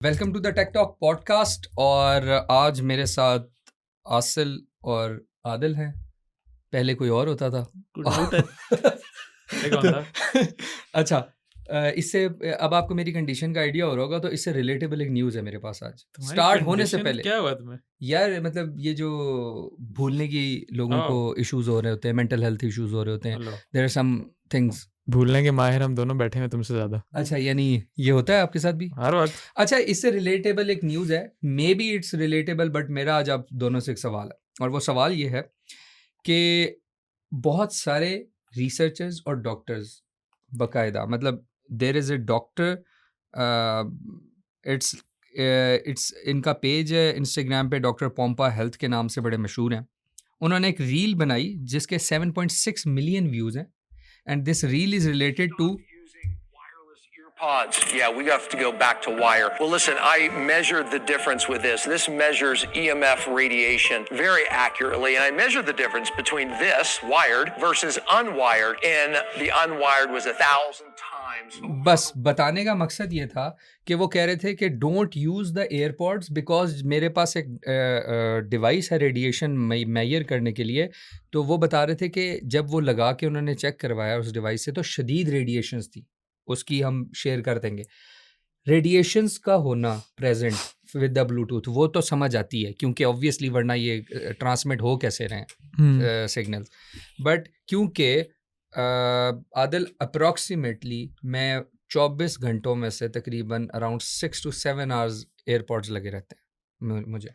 Welcome to the tech talk podcast. और आज मेरे साथ आसिल और आदिल हैं। पहले कोई और होता था। कुछ डाउट है ये कौन था? अच्छा, इससे अब आपको मेरी कंडीशन का आइडिया हो रहा होगा, तो इससे रिलेटेबल एक न्यूज़ है मेरे पास आज तुम्हारी स्टार्ट होने से condition पहले। क्या हुआ तुम्हें? यार मतलब ये जो भूलने की लोगों को इश्यूज हो रहे होते हैं, मेंटल हेल्थ इश्यूज हो रहे होते हैं, hello, there are some things. भूलने के माहिर हम दोनों बैठे हैं तुमसे ज्यादा अच्छा, यानी ये होता है आपके साथ भी? हर वक्त। अच्छा, इससे रिलेटेबल एक न्यूज़ है, may be it's relatable, but मेरा आज आप दोनों से एक सवाल है, और वो सवाल ये है कि बहुत सारे रिसर्चर्स और डॉक्टर्स बाकायदा, मतलब there is a doctor, it's it's इनका पेज है इंस्टाग्राम पे, डॉक्टर पोम्पा हेल्थ के नाम से बड़े मशहूर हैं। उन्होंने एक रील बनाई जिसके 7.6 मिलियन व्यूज़ हैं, and this reel is related to Pods. Yeah, we have to go back to wire. Well, listen, I measured the difference with this. This measures EMF radiation very accurately, and I measured the difference between this, wired, versus unwired, and the unwired was 1,000 times. बस बताने का मकसद ये था कि वो कह रहे थे कि don't use the AirPods because मेरे पास एक डिवाइस है रेडिएशन मेजर करने के लिए। तो वो बता रहे थे कि जब वो लगा के उन्होंने चेक करवाया उस डिवाइस से, तो शदीद रेडिएशंस थी। उसकी हम शेयर कर देंगे। रेडिएशंस का होना प्रेजेंट विद द ब्लूटूथ वो तो समझ आती है, क्योंकि ऑब्वियसली वरना ये ट्रांसमिट हो कैसे रहे हैं सिग्नल। बट क्योंकि आदिल, अप्रॉक्सीमेटली मैं 24 घंटों में से तकरीबन अराउंड 6 to 7 आवर्स एयरपॉड्स लगे रहते हैं मुझे।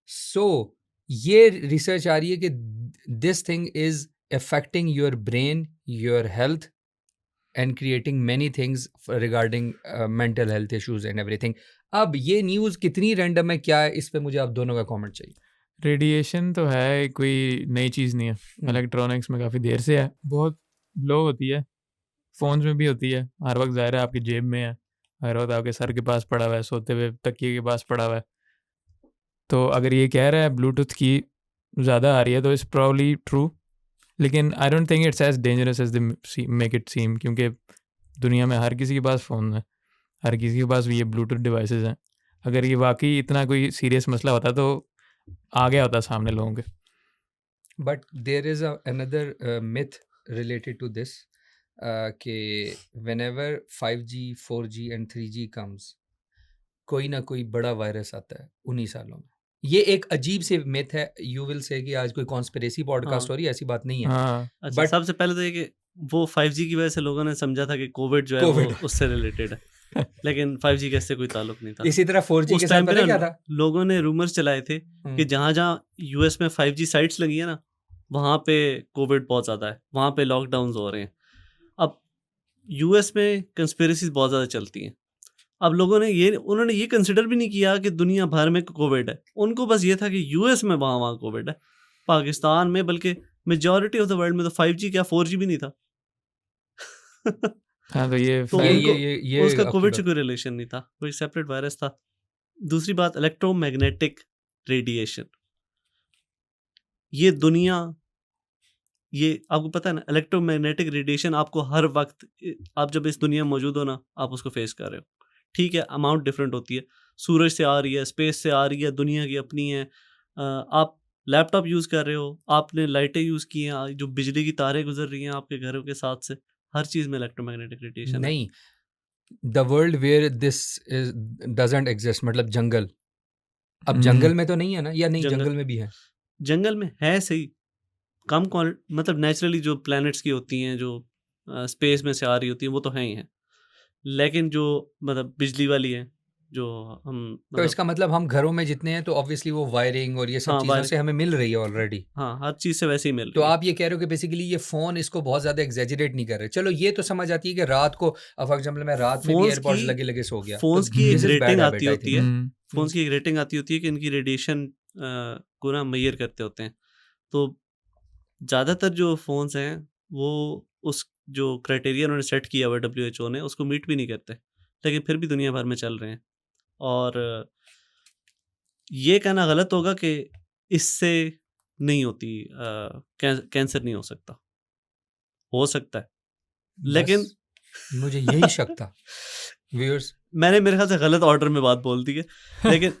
सो ये रिसर्च आ रही है कि this thing is affecting your brain, your health, and creating many things regarding mental health issues and everything. अब ये न्यूज़ कितनी रैंडम है, क्या है, इस पे मुझे आप दोनों का कमेंट चाहिए। रेडिएशन तो है, कोई नई चीज़ नहीं है। इलेक्ट्रॉनिक्स में काफ़ी देर से है, बहुत लो होती है, फ़ोन्स में भी होती है, हर वक्त ज़ाहिर है आपकी जेब में है, हर वक्त आपके सर के पास पड़ा हुआ है, सोते हुए तकिए के पास पड़ा हुआ है। तो अगर ये कह रहा है ब्लूटूथ की ज़्यादा आ रही है तो इट्स प्रॉब्ली ट्रू, लेकिन I don't think it's as dangerous as they make it seem, क्योंकि दुनिया में हर किसी के पास फ़ोन है, हर किसी के पास ये ब्लूटूथ डिवाइसेस हैं। अगर ये वाकई इतना कोई सीरियस मसला होता तो आ गया होता सामने लोगों के। But there is another myth related to this कि whenever 5G 4G and 3G comes, कोई ना कोई बड़ा वायरस आता है उन्हीं सालों में। ये एक अजीब से मिथ है। यू विल से कि आज कोई कॉन्स्पिरेसी पॉडकास्ट हो रही है, ऐसी बात नहीं है। हाँ, अच्छा, बट सबसे पहले तो ये कि वो 5G की वजह से लोगों ने समझा था कि कोविड जो है वो COVID। उससे रिलेटेड है, लेकिन 5G का इससे कोई ताल्लुक नहीं था। इसी तरह 4G उस के साथ टाइम पे पता ना क्या था? लोगों ने रूमर्स चलाए थे कि जहाँ जहाँ यूएस में 5G साइट्स लगी है ना, वहाँ पे कोविड बहुत ज़्यादा है, वहाँ पे लॉकडाउन हो रहे हैं। अब यूएस में कंस्पिरेसीज बहुत ज़्यादा चलती हैं। अब लोगों ने उन्होंने ये कंसिडर भी नहीं किया कि दुनिया भर में कोविड है, उनको बस ये था कि यूएस में वहाँ कोविड है। पाकिस्तान में बल्कि मेजॉरिटी ऑफ द वर्ल्ड में तो 5G क्या 4G भी नहीं था। हाँ, तो ये तो ये उनको ये उसका आपकी कोविड से बात। कोई रिलेशन नहीं था, कोई सेपरेट वायरस था। दूसरी बात, इलेक्ट्रोमैग्नेटिक रेडिएशन, ये दुनिया, ये आपको पता है ना, इलेक्ट्रोमैग्नेटिक रेडिएशन आपको हर वक्त, आप जब इस दुनिया में मौजूद हो ना, आप उसको फेस कर रहे हो। ठीक है, अमाउंट डिफरेंट होती है, सूरज से आ रही है, स्पेस से आ रही है, दुनिया की अपनी है। आप लैपटॉप यूज़ कर रहे हो, आपने लाइटें यूज़ की हैं, जो बिजली की तारें गुजर रही हैं आपके घरों के साथ से, हर चीज़ में इलेक्ट्रोमैग्नेटिक रेडिएशन है। नहीं, the world where this is doesn't exist, मतलब जंगल। अब जंगल में तो नहीं है ना, या नहीं जंगल में भी है? जंगल में है सही, कम मतलब नेचुरली जो प्लैनेट्स की होती हैं, जो स्पेस में से आ रही होती हैं, वो तो हैं ही हैं। लेकिन जो मतलब बिजली वाली है, जो हम तो मतलब, इसका मतलब हम घरों में जितने हैं तो ऑब्वियसली वो वायरिंग और ये सब हाँ, चीज़ों से हमें मिल रही है ऑलरेडी। हाँ, हर चीज़ से वैसे ही मिल तो रही है। आप ये कह रहे हो कि बेसिकली ये फ़ोन इसको बहुत ज़्यादा एग्जैजरेट नहीं कर रहे। चलो ये तो समझ आती है कि रात को, फॉर एग्जाम्पल मैं रात में भी फोन्स एयरपॉड्स की लगे लगे सो गया, तो फोन्स की एक this is bad rating habit आती आई होती है, थिंक। फोन्स की एक रेटिंग आती होती है कि इनकी रेडिएशन को ना मेजर करते होते हैं। तो ज़्यादातर जो फ़ोन्स हैं वो उस जो क्राइटेरिया उन्होंने सेट किया हुआ है WHO ने, उसको मीट भी नहीं करते, लेकिन फिर भी दुनिया भर में चल रहे हैं। और ये कहना गलत होगा कि इससे नहीं होती, कैंसर नहीं हो सकता, हो सकता है, लेकिन मुझे यही शक था। व्यूअर्स मैंने मेरे ख्याल से गलत ऑर्डर में बात बोल दी है, लेकिन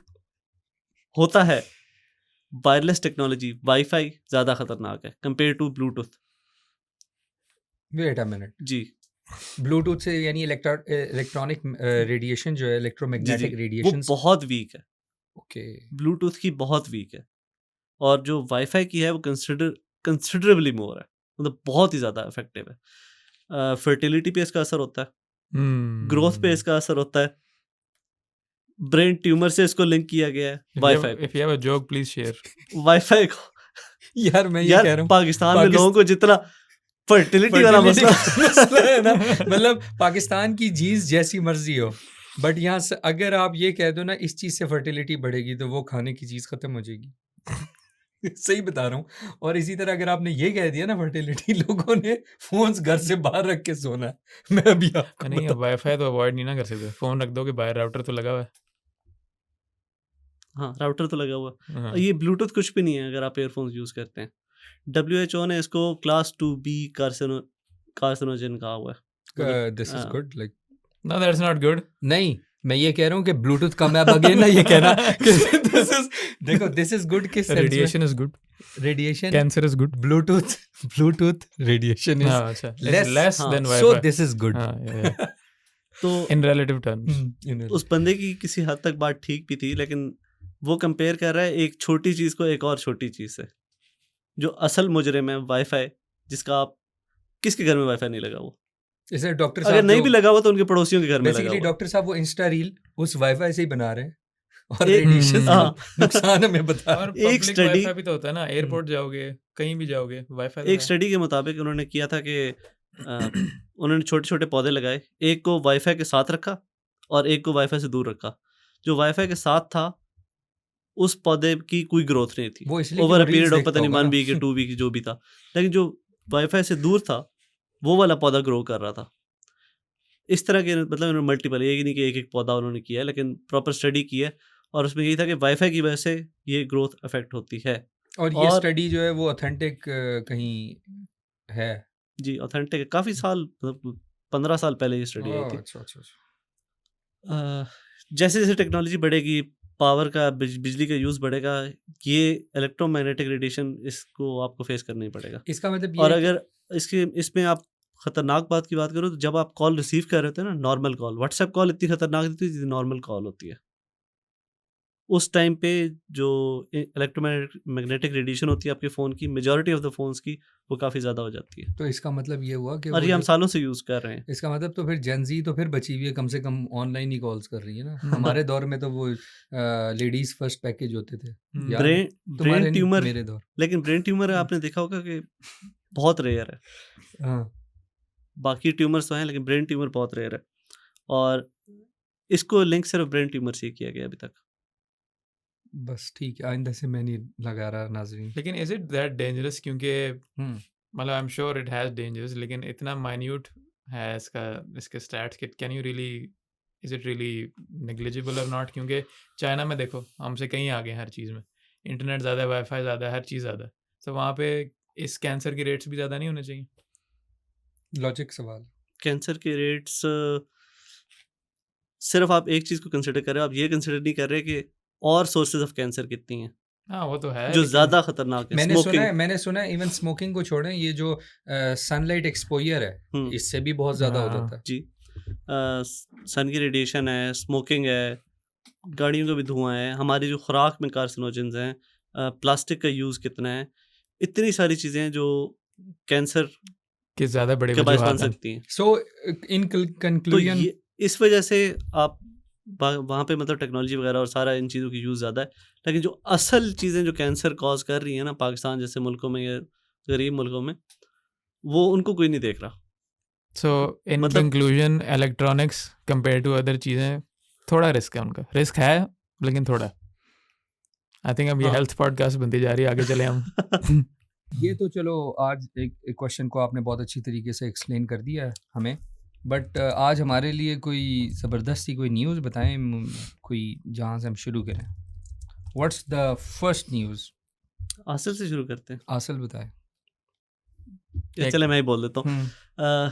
होता है वायरलेस टेक्नोलॉजी वाईफाई ज़्यादा खतरनाक है compare to Bluetooth. Wait a minute, जी ब्लूटूथ से यानी इलेक्ट्रॉनिक रेडिएशन जो है, जी इलेक्ट्रोमैग्नेटिक वो रेडिएशंस, बहुत वीक है, ओके ब्लूटूथ की बहुत वीक है, और जो वाईफाई की है वो कंसिडरेबली मोर है, मतलब बहुत ही ज़्यादा इफेक्टिव है। फर्टिलिटी पे इसका असर होता है, ग्रोथ पे इसका असर होता है, ब्रेन ट्यूमर से इसको लिंक किया गया है wifi if you have a joke please share. Wifi को। यार मैं ये यार कह रहा हूँ पाकिस्तान में लोगों को जितना फर्टिलिटी वाला fertility मसला का मसला है ना, मतलब पाकिस्तान की जीन्स जैसी मर्जी हो, बट यहाँ से अगर आप ये कह दो ना इस चीज़ से फर्टिलिटी बढ़ेगी तो वो खाने की चीज़ खत्म हो जाएगी। सही बता रहा हूँ। और इसी तरह अगर आपने ये कह दिया ना फर्टिलिटी, लोगों ने फोन्स घर से बाहर रख के सोना है। मैं अभी आपको नहीं, वाईफाई तो अवॉइड नहीं ना कर सकते, फोन रख दो कि बाहर राउटर तो लगा हुआ है। हाँ राउटर तो लगा हुआ है। हाँ। और ये ब्लूटूथ कुछ भी नहीं है अगर आप एयरफोन्स यूज़ करते हैं। WHO ने इसको क्लास 2B कार्सिनोजन कहा हुआ है। This is good like No, that's not good. नहीं, मैं ये कह रहा हूँ कि ब्लूटूथ कम है, अब अगेन ना ये कहना कि दिस इज, देखो दिस इज गुड किस सेंस में, Radiation is good. Radiation, Cancer is good. Bluetooth radiation is हाँ, अच्छा. It's less, less हाँ, than so Wi-Fi. This is good. हाँ, yeah. तो In relative terms. उस बंदे की किसी हद तक बात ठीक भी थी, लेकिन वो कंपेयर कर रहा है एक छोटी चीज़ को एक और छोटी चीज़ से। जो असल मुजरिम है वाईफाई, जिसका आप किसके घर में वाईफाई नहीं लगा वो, इसे डॉक्टर अगर साहब नहीं भी लगा हुआ तो उनके पड़ोसियों के घर में लगा बेसिकली हुआ। डॉक्टर साहब वो इंस्टा रील उस वाईफाई से ही बना रहे हैं और एक- रेडिएशन हाँ। नुकसान हमें बता और एक public study- Wi-Fi भी तो होता है ना, एयरपोर्ट जाओगे, कहीं भी जाओगे, Wi-Fi तो एक है। स्टडी के मुताबिक उन्होंने किया था कि उन्होंने छोटे छोटे पौधे लगाए, एक को वाईफाई के साथ रखा और एक को वाईफाई से दूर रखा। जो वाईफाई के साथ था उस पौधे की कोई ग्रोथ नहीं थी वो इसलिए ओवर अ कि वो पीरियड reels ऑफ पता नहीं देखता 1 होगा वीक या ना। 2 वीक जो भी था, लेकिन जो वाईफाई से दूर था वो वाला पौधा ग्रो कर रहा था। इस तरह के मतलब उन्होंने मल्टीपल, एक ही नहीं कि एक एक पौधा उन्होंने किया है, लेकिन प्रॉपर स्टडी की है और उसमें यही था कि वाईफाई की वजह से ये ग्रोथ अफेक्ट होती है। और ये और- स्टडी जो है वो ऑथेंटिक कहीं है। जी ऑथेंटिक है, काफ़ी साल मतलब 15 साल पहले ये स्टडी आई ओह, थी। अच्छा अच्छा अच्छा। जैसे जैसे टेक्नोलॉजी बढ़ेगी, पावर का बिजली का यूज़ बढ़ेगा, ये इलेक्ट्रोमैग्नेटिक रेडिएशन इसको आपको फेस करना ही पड़ेगा। इसका मतलब और ये है अगर इसमें आप खतरनाक बात की बात करो तो जब आप कॉल रिसीव कर रहे होते हैं ना, नॉर्मल कॉल, व्हाट्सएप कॉल इतनी खतरनाक नहीं होती जितनी नॉर्मल कॉल होती है। उस टाइम पे जो इलेक्ट्रोमैग्नेटिक रेडिएशन होती है आपके फ़ोन की, मेजॉरिटी ऑफ द फोन्स की, वो काफ़ी ज़्यादा हो जाती है। तो इसका मतलब ये हुआ कि और वो ये हम जो- सालों से यूज़ कर रहे हैं। इसका मतलब तो फिर जेनजी तो फिर बची हुई है, कम से कम ऑनलाइन ही कॉल्स कर रही है ना। हमारे दौर में तो वो लेडीज फर्स्ट पैकेज होते थे, याद है? ब्रेन तुम्हारे नहीं, ट्यूमर, मेरे दौर। लेकिन ब्रेन ट्यूमर आपने देखा होगा कि बहुत रेयर है। हाँ, बाकी ट्यूमर्स तो हैं लेकिन ब्रेन ट्यूमर बहुत रेयर है, और इसको लिंक सिर्फ ब्रेन ट्यूमर से ही किया गया अभी तक। बस ठीक है, आइंदा से मैं नहीं लगा रहा नाज़रीन। लेकिन इज इट दैट डेंजरस? क्योंकि हम्म, मतलब I am sure it has dangers, लेकिन इतना माइन्यूट है इसके स्टैट्स कि can you really, is it really negligible और नॉट? क्योंकि चाइना में देखो हमसे कहीं आगे हैं हर चीज़ में, इंटरनेट ज़्यादा है, वाईफाई ज़्यादा है, हर चीज़ ज़्यादा है, तो वहाँ पे इस कैंसर के रेट्स भी ज़्यादा नहीं होने चाहिए? लॉजिक सवाल। कैंसर के रेट्स, सिर्फ आप एक चीज़ को कंसिडर कर रहे हो, आप ये कंसिडर नहीं कर रहे कि और सोर्सेज ऑफ कैंसर कितनी हैं हाँ वो तो है, जो लेकिन ज़्यादा खतरनाक है। मैंने सुना है इवन स्मोकिंग को छोड़ें, ये जो सनलाइट एक्सपोजर है इससे भी बहुत ज़्यादा हो हाँ। जाता है। जी सन की रेडिएशन है, स्मोकिंग है, गाड़ियों का भी धुआं है, हमारी जो खुराक में कार्सिनोजेंस हैं, प्लास्टिक का यूज़ कितना है, इतनी सारी चीज़ें हैं जो कैंसर कि ज़्यादा बड़े के बायस बन वजूहात हैं। सकती हैं। सो इन तो कंक्लूजन ये इस वजह से आप वहाँ पे मतलब टेक्नोलॉजी वगैरह और सारा इन चीज़ों की यूज़ ज़्यादा है, लेकिन जो असल चीज़ें जो कैंसर कॉज कर रही हैं ना पाकिस्तान जैसे मुल्कों में या गरीब मुल्कों में, वो उनको कोई नहीं देख रहा। सो इन मतलब- conclusion electronics compare to other चीज़ें थोड़ा रिस्क है, उनका रिस्क है लेकिन थोड़ा। आई थिंक अब ये हाँ। हेल्थ पॉडकास्ट बनती जा रही है, आगे चले हम। ये तो चलो आज एक क्वेश्चन को आपने बहुत अच्छी तरीके से एक्सप्लेन कर दिया है हमें, बट आज हमारे लिए कोई ज़बरदस्ती कोई न्यूज़ बताएं, कोई जहाँ से हम शुरू करें। What's the first news? हासिल से शुरू करते हैं। आसल बताएं। या चले मैं ही बोल देता हूँ। हम्म,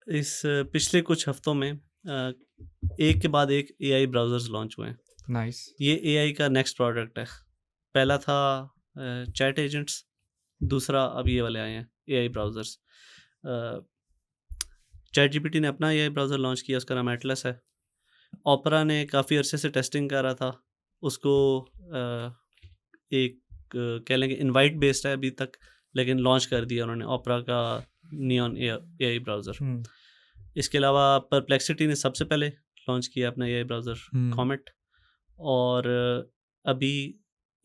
इस पिछले कुछ हफ्तों में एक के बाद एक AI ब्राउज़र्स लॉन्च हुए हैं। नाइस। ये AI का नेक्स्ट प्रोडक्ट है। पहला था चैट एजेंट्स, दूसरा अब ये वाले आए हैं AI ब्राउज़र्स। चैट जीपीटी ने अपना AI ब्राउज़र लॉन्च किया, उसका नाम एटलस है। ओपेरा ने काफ़ी अरसे से टेस्टिंग कर रहा था उसको, एक कह लेंगे इनवाइट बेस्ड है अभी तक, लेकिन लॉन्च कर दिया उन्होंने ओपेरा का नियॉन AI ब्राउज़र। इसके अलावा परप्लेक्सिटी ने सबसे पहले लॉन्च किया अपना AI ब्राउज़र कॉमेट, और अभी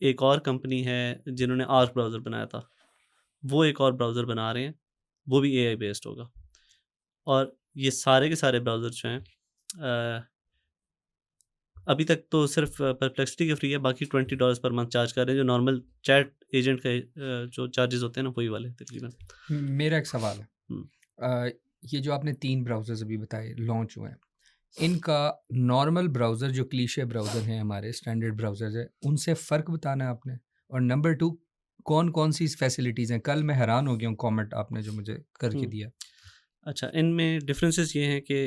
एक और कंपनी है जिन्होंने आर्क ब्राउज़र बनाया था, वो एक और ब्राउज़र बना रहे हैं, वो भी AI बेस्ड होगा। और ये सारे के सारे ब्राउज़र जो हैं अभी तक तो सिर्फ परप्लेक्सिटी के फ्री है, बाकी $20 पर मंथ चार्ज कर रहे हैं, जो नॉर्मल चैट एजेंट के जो चार्जेस होते हैं ना वही वाले तकरीबन। मेरा एक सवाल है, ये जो आपने 3 ब्राउज़र्स अभी बताए लॉन्च हुए हैं, इनका नॉर्मल ब्राउज़र जो क्लीशे ब्राउज़र हैं हमारे स्टैंडर्ड ब्राउज़र्स हैं, उनसे फ़र्क बताना है आपने। और नंबर 2, कौन-कौन सी फैसिलिटीज़ हैं? कल मैं हैरान हो गया हूँ कॉमेंट आपने जो मुझे करके दिया। अच्छा, इनमें डिफरेंसेस ये हैं कि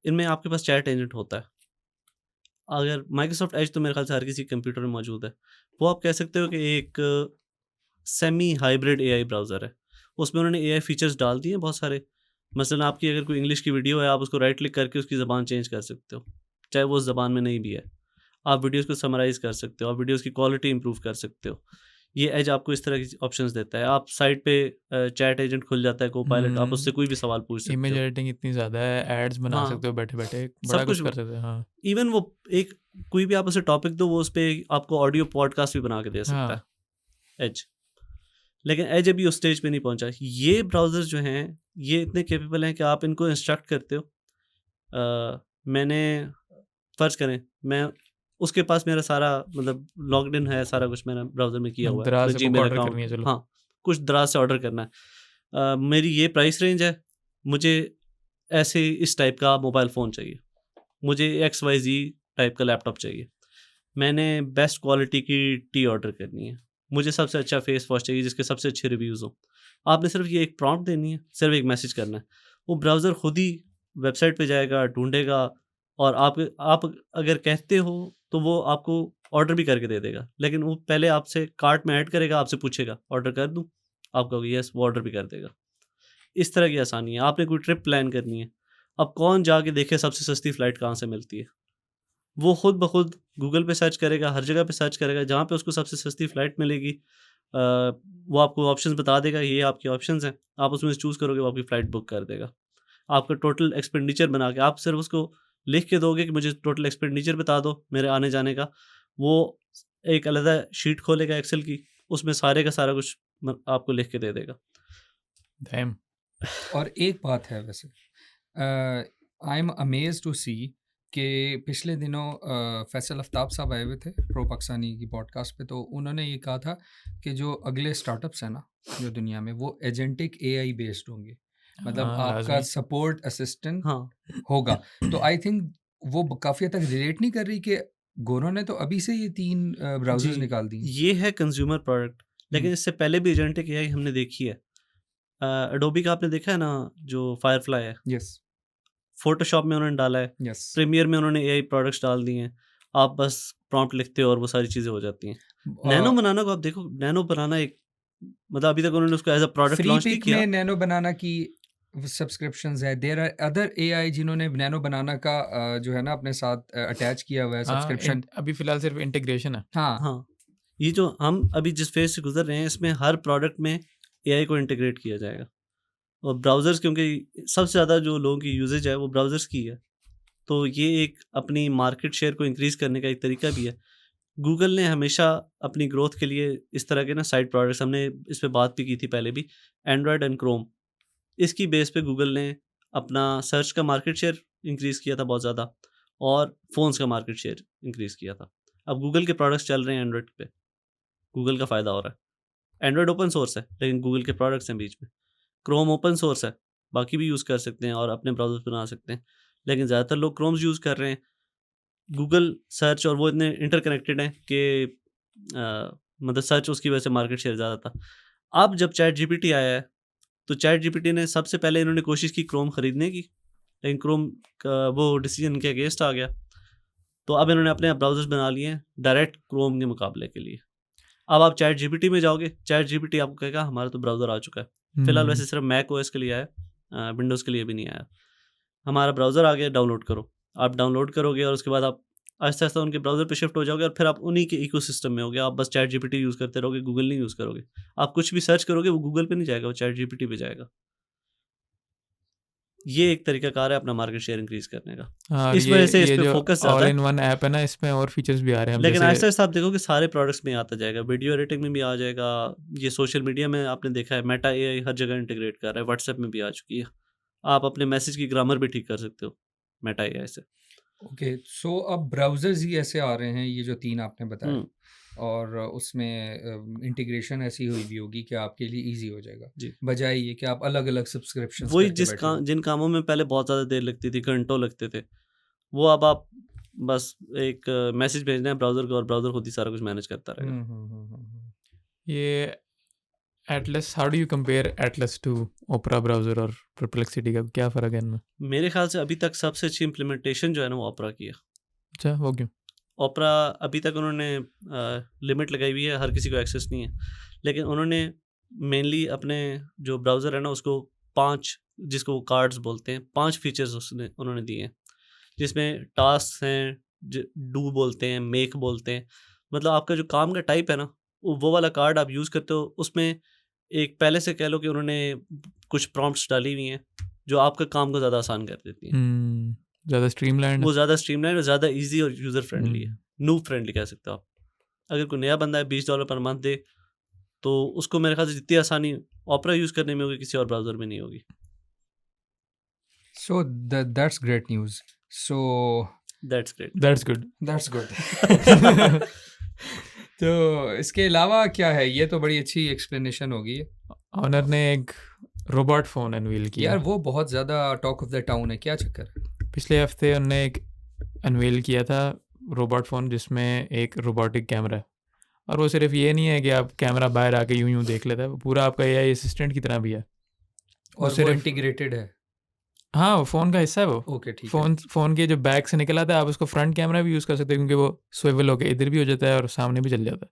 इनमें आपके पास चैट एजेंट होता है। अगर माइक्रोसॉफ्ट एज तो मेरे ख्याल से हर किसी कंप्यूटर में मौजूद है, वो आप कह सकते हो कि एक सेमी हाइब्रिड AI ब्राउज़र है। उसमें उन्होंने AI फीचर्स डाल दिए हैं बहुत सारे। मसलन आपकी अगर कोई इंग्लिश की वीडियो है, आप उसको राइट क्लिक करके उसकी ज़बान चेंज कर सकते हो, चाहे वो उस ज़बान में नहीं भी है। आप वीडियोज़ को समराइज़ कर सकते हो, आप वीडियोज़ की क्वालिटी इंप्रूव कर सकते हो। ये एज आपको इस तरह की ऑप्शंस देता है। आप साइट पे चैट एजेंट खुल जाता है, को-पायलट, आप उससे कोई भी सवाल पूछ सकते इमेज हो। एडिटिंग इतनी ज़्यादा है, एड्स बना हाँ, सकते हो बैठे-बैठे, सब बड़ा कुछ कुछ। कर सकते हो। हाँ, इवन वो एक कोई भी आप उसे टॉपिक दो, वो उस पे आपको ऑडियो पॉडकास्ट भी बना के दे सकता हाँ, है, एज। लेकिन एज अभी उस स्टेज पे नहीं पहुंचा। ये ब्राउज़र जो हैं, ये इतने कैपेबल हैं कि आप इनको इंस्ट्रक्ट करते हो। मैंने फ़र्ज़ करें, मैं उसके पास मेरा सारा मतलब लॉग्ड इन है, सारा कुछ मैंने ब्राउज़र में किया हुआ है, दराज अपना से बुक जीमेल ऑर्डर करनी अकाउंट। है, चलो। हाँ, कुछ दराज से ऑर्डर करना है। मेरी ये प्राइस रेंज है, मुझे ऐसे इस टाइप का मोबाइल फ़ोन चाहिए, मुझे XYZ टाइप का लैपटॉप चाहिए, मैंने बेस्ट क्वालिटी की टी ऑर्डर करनी है, मुझे सबसे अच्छा फेस वॉश चाहिए जिसके सबसे अच्छे रिव्यूज़ हों। आपने सिर्फ ये एक प्रॉम्प्ट देनी है, सिर्फ एक मैसेज करना है। वो ब्राउज़र खुद ही वेबसाइट पे जाएगा, ढूँढेगा, और आप अगर कहते हो तो वो आपको ऑर्डर भी करके दे देगा। लेकिन वो पहले आपसे कार्ट में ऐड करेगा, आपसे पूछेगा ऑर्डर कर दूँ? आप कहोगे येस, वो ऑर्डर भी कर देगा। इस तरह की आसानी है। आपने कोई ट्रिप प्लान करनी है, अब कौन जाके देखे सबसे सस्ती फ़्लाइट कहाँ से मिलती है? वो खुद ब खुद गूगल पे सर्च करेगा, हर जगह पे सर्च करेगा, जहाँ पे उसको सबसे सस्ती फ़्लाइट मिलेगी वो आपको ऑप्शंस बता देगा, ये आपके ऑप्शंस हैं, आप उसमें से चूज़ करोगे, वो आपकी फ़्लाइट बुक कर देगा। आपका टोटल एक्सपेंडिचर बना के, आप सिर्फ उसको लिख के दोगे कि मुझे टोटल एक्सपेंडिचर बता दो मेरे आने-जाने का, वो एक अलग शीट खोलेगा एक्सेल की, उसमें सारे का सारा कुछ आपको लिख के दे देगा। डैम। और एक बात है वैसे, आई एम अमेज्ड टू सी कि पिछले दिनों फैसल आफ्ताब साहब आए हुए थे प्रो पाकिस्तानी की पॉडकास्ट पे, तो उन्होंने ये कहा था कि जो अगले स्टार्टअप्स हैं ना जो दुनिया में, वो एजेंटिक AI बेस्ड होंगे, मतलब हाँ, आपका लाज़मी। सपोर्ट असिस्टेंट हाँ, होगा। तो आई थिंक वो काफ़ी हद तक रिलेट नहीं कर रही कि गोरों ने तो अभी से ये 3 ब्राउज़र्स जी, निकाल दिए। ये है कंज़्यूमर प्रोडक्ट, लेकिन इससे पहले भी एजेंटिक AI हमने देखी है। एडोबी का आपने देखा है ना, जो फायरफ्लाई है, यस, फ़ोटोशॉप में उन्होंने डाला है, यस। प्रीमियर में उन्होंने AI प्रोडक्ट्स डाल दिए हैं। आप बस प्रॉम्प्ट लिखते हो और वो सारी चीज़ें हो जाती हैं। नैनो बनाना को आप देखो, नैनो बनाना एक मतलब अभी तक उन्होंने उसको as a product free launch नहीं पिक किया। में नैनो बनाना की सब्सक्रिप्शंस है। देयर आर अदर AI जिन्होंने नैनो बनाना का जो है ना अपने साथ अटैच किया हुआ है हाँ, सब्सक्रिप्शन। अभी फ़िलहाल सिर्फ इंटीग्रेशन है। हाँ, हाँ, ये जो हम अभी जिस फ़ेज़ से गुज़र रहे हैं, इसमें हर प्रोडक्ट में AI को इंटीग्रेट किया जाएगा। और ब्राउज़र्स, क्योंकि सबसे ज़्यादा जो लोगों की यूसेज है वो ब्राउज़र्स की है, तो ये एक अपनी मार्केट शेयर को इंक्रीज़ करने का एक तरीका भी है। गूगल ने हमेशा अपनी ग्रोथ के लिए इस तरह के ना साइड प्रोडक्ट्स, हमने इस पे बात भी की थी पहले भी, एंड्रॉयड एंड क्रोम, इसकी बेस पे गूगल ने अपना सर्च का मार्केट शेयर इंक्रीज़ किया था बहुत ज़्यादा, और फ़ोन्स का मार्केट शेयर इंक्रीज़ किया था। अब गूगल के प्रोडक्ट्स चल रहे हैं एंड्रॉयड पे, गूगल का फ़ायदा हो रहा है। एंड्रॉयड ओपन सोर्स है, लेकिन गूगल के प्रोडक्ट्स हैं बीच में। क्रोम ओपन सोर्स है, बाकी भी यूज़ कर सकते हैं और अपने ब्राउज़र्स बना सकते हैं, लेकिन ज़्यादातर लोग क्रोम्स यूज़ कर रहे हैं। गूगल सर्च और वो इतने इंटरकनेक्टेड हैं कि मतलब सर्च उसकी वजह से मार्केट शेयर ज़्यादा था। अब जब चैट जीपीटी आया है, तो चैट जीपीटी ने सबसे पहले इन्होंने कोशिश की क्रोम खरीदने की, लेकिन क्रोम का वो डिसीजन के अगेंस्ट आ गया, तो अब इन्होंने अपने ब्राउज़र्स बना लिए हैं डायरेक्ट क्रोम के मुकाबले के लिए। अब आप चैट जीपीटी में जाओगे, चैट जीपीटी आपको कहेगा हमारा तो ब्राउज़र आ चुका है। फिलहाल वैसे सिर्फ मैक ओएस के लिए आया, विंडोज़ के लिए भी नहीं आया। हमारा ब्राउज़र आ गया, डाउनलोड करो। आप डाउनलोड करोगे और उसके बाद आप आहिस्ता आहिस्ता उनके ब्राउज़र पे शिफ्ट हो जाओगे और फिर आप उन्हीं के इकोसिस्टम में होगे। आप बस चैट जीपीटी यूज़ करते रहोगे, गूगल नहीं यूज़ करोगे। आप कुछ भी सर्च करोगे वो गूगल पे नहीं जाएगा, वो चैट जीपीटी पे जाएगा। ये एक तरीकाकार है अपना मार्केट शेयर इंक्रीज करने का। हाँ, इस ये वजह से इस ये पे जो फोकस ऑल ज़्यादा है। इन वन ऐप है ना, इसमें और फीचर्स भी आ रहे हैं। अब लेकिन जैसे आहिस्ता आहिस्ता आप देखोगे सारे प्रोडक्ट्स में आता जाएगा, वीडियो एडिटिंग में भी आ जाएगा। ये सोशल मीडिया में आपने देखा है मेटा एआई हर जगह इंटीग्रेट कर रहा है, व्हाट्सएप में भी आ चुकी है। आप अपने मैसेज की ग्रामर भी ठीक कर सकते हो मेटा एआई से। ओके, सो अब ब्राउज़र्स ही ऐसे आ रहे हैं, ये जो 3 आपने बताए, हम्म, और उसमें इंटीग्रेशन ऐसी हुई भी होगी कि आपके लिए ईज़ी हो जाएगा, जी। बजाय ये कि आप अलग-अलग सब्सक्रिप्शंस वही करके बैठे हो। जिन कामों में पहले बहुत ज़्यादा देर लगती थी, घंटों लगते थे, वो अब आप बस एक मैसेज भेजना है ब्राउज़र को और ब्राउज़र खुद ही सारा कुछ मैनेज करता रहेगा। ये Atlas, how do you compare Atlas to Opera browser और परप्लेक्सिटी का क्या फ़र्क है इनमें? मेरे ख्याल से अभी तक सबसे अच्छी इम्प्लीमेंटेशन जो है ना वो ओपरा की है। अच्छा, वो क्यों? ओपरा अभी तक उन्होंने लिमिट लगाई हुई है, हर किसी को एक्सेस नहीं है, लेकिन उन्होंने मेनली अपने जो ब्राउज़र है ना उसको 5, जिसको वो कार्ड्स बोलते हैं, 5 फीचर्स उन्होंने दिए हैं, जिसमें टास्क हैं, डू बोलते हैं, मेक बोलते हैं। मतलब आपका जो काम का टाइप है ना, वो वाला कार्ड आप यूज़ करते हो, उसमें एक पहले से कह लो कि उन्होंने कुछ प्रॉम्प्ट्स डाली हुई हैं जो आपका काम को ज़्यादा आसान कर देती हैं। ज़्यादा स्ट्रीमलाइंड वो ज़्यादा स्ट्रीमलाइन और ज़्यादा ईजी और यूज़र फ्रेंडली है, है। नूब फ्रेंडली कह सकते हो आप। अगर कोई नया बंदा है $20 पर मंथ दे, तो उसको मेरे ख्याल से जितनी आसानी ओपरा यूज़ करने में होगी किसी और ब्राउज़र में नहीं होगी। So that's great news. So that's great. That's good. that's good. तो इसके अलावा क्या है? ये तो बड़ी अच्छी एक्सप्लेनेशन होगी। ऑनर ने एक रोबोट फ़ोन अनवील किया। यार वो बहुत ज़्यादा टॉक ऑफ द टाउन है, क्या चक्कर है? पिछले हफ्ते उनने एक अनवील किया था रोबोट फ़ोन जिसमें एक रोबोटिक कैमरा है, और वो सिर्फ ये नहीं है कि आप कैमरा बाहर आके यूं यूं देख लेता है, वो पूरा आपका एआई असिस्टेंट की तरह भी है। और वो सिर्फ इंटीग्रेटेड है। हाँ, वो फ़ोन का हिस्सा है। वो ओके, ठीक है। फ़ोन के जो बैक से निकल आता है, आप उसको फ्रंट कैमरा भी यूज़ कर सकते हो, क्योंकि वो स्विvel होके इधर भी हो जाता है और सामने भी चल जाता है।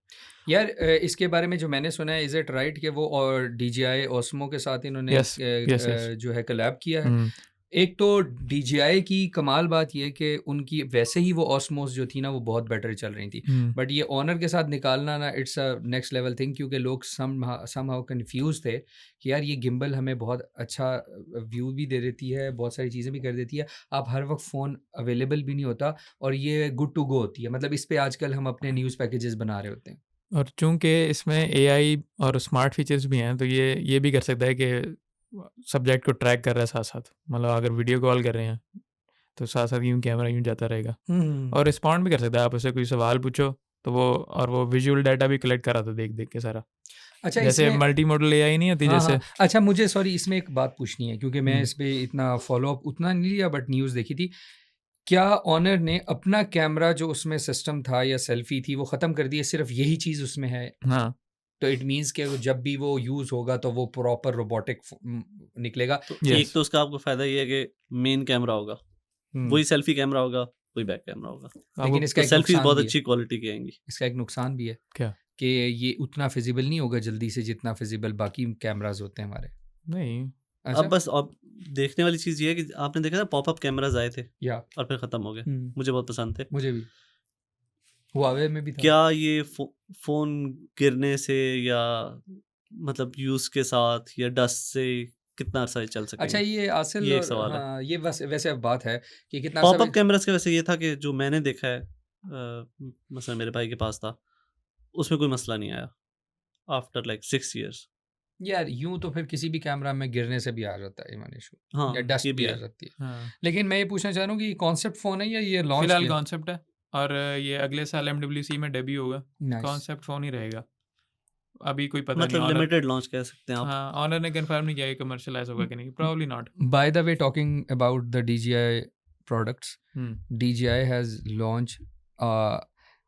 यार इसके बारे में जो मैंने सुना है, इज़ इट राइट कि वो और DJI Osmo के साथ इन्होंने Yes, yes, yes. जो है कोलैब किया है। हम्म, एक तो DJI की कमाल बात ये कि उनकी वैसे ही वो Osmos जो थी ना वो बहुत बेटर चल रही थी, हम्म, बट ये ऑनर के साथ निकालना ना it's a next level thing, क्योंकि लोग समहाउ कंफ्यूज थे कि यार ये गिम्बल हमें बहुत अच्छा व्यू भी दे देती है, बहुत सारी चीज़ें भी कर देती है, आप हर वक्त फ़ोन अवेलेबल भी नहीं होता, और ये गुड टू गो होती है। मतलब इस पे आजकल हम अपने न्यूज़ पैकेजेस बना रहे होते हैं। और चूंकि इसमें एआई और स्मार्ट फीचर्स भी हैं, तो ये भी कर सकता है कि सब्जेक्ट को ट्रैक कर रहा है साथ साथ। मतलब अगर वीडियो कॉल कर रहे हैं तो साथ साथ यूं कैमरा यूं जाता रहेगा, और रिस्पॉन्ड भी कर सकता है। आप उससे कोई सवाल पूछो तो वो विजुअल डाटा भी कलेक्ट करा था देख देख के सारा। अच्छा, जैसे इसमें मल्टी मॉडल एआई नहीं होती हाँ, जैसे। हाँ। अच्छा, मुझे सॉरी इसमें एक बात पूछनी है, क्योंकि मैं हम्म, इस पे इतना फॉलो अप उतना नहीं लिया, बट न्यूज़ देखी थी। क्या ऑनर ने अपना कैमरा जो उसमें सिस्टम था या सेल्फी थी वो ख़त्म कर दी है, सिर्फ यही चीज़ उसमें है? हाँ, तो इट मीन्स कि जब भी वो यूज़ होगा तो वो प्रॉपर रोबोटिक निकलेगा। तो Yes. एक तो उसका आपको फ़ायदा ये है कि मेन कैमरा होगा, वही सेल्फी कैमरा होगा, वही बैक कैमरा होगा। लेकिन इसका तो एक सेल्फी नुकसान बहुत भी है। अच्छी क्वालिटी की आएंगी। इसका एक नुकसान भी है क्या? कि ये उतना फिजिबल नहीं होगा जल्दी से जितना फिजिबल बाकी कैमराज होते हैं हमारे। नहीं, अच्छा, अब बस अब देखने वाली चीज़ ये है कि आपने देखा था पॉपअप कैमराज आए थे या और फिर ख़त्म हो गए, मुझे बहुत पसंद थे। मुझे भी हुआवे में भी था। क्या ये फ़ोन गिरने से या मतलब यूज़ के साथ या डस्ट से कितना अर्सा ये चल अच्छा, सकेंगे? ये आसिल ये एक और सवाल है। हाँ, ये वैसे अब बात है कि कितना पॉपअप कैमरास का वैसे ये था कि जो मैंने देखा है, मसलन मेरे भाई के पास था, उसमें कोई मसला नहीं आया आफ्टर लाइक 6 इयर्स। यार यूं तो फिर किसी भी कैमरा में गिरने से भी आ जाता है ये इशू, हाँ, या डस्ट ये भी भी आ है। जाती है। हाँ, लेकिन मैं ये पूछना चाह रहा हूँ कि कॉन्सेप्ट फ़ोन है या ये लॉन्च फिलहाल किया? कॉन्सेप्ट है, और ये अगले साल MWC में डेब्यू होगा। Nice. कॉन्सेप्ट फ़ोन ही रहेगा, अभी कोई पता नहीं। मतलब ऑनर, लिमिटेड लॉन्च कह सकते हैं आप। हाँ, ऑनर ने कंफर्म नहीं किया कि कमर्शियलाइज होगा कि नहीं, probably not. By the way, talking about the DJI products, DJI has launched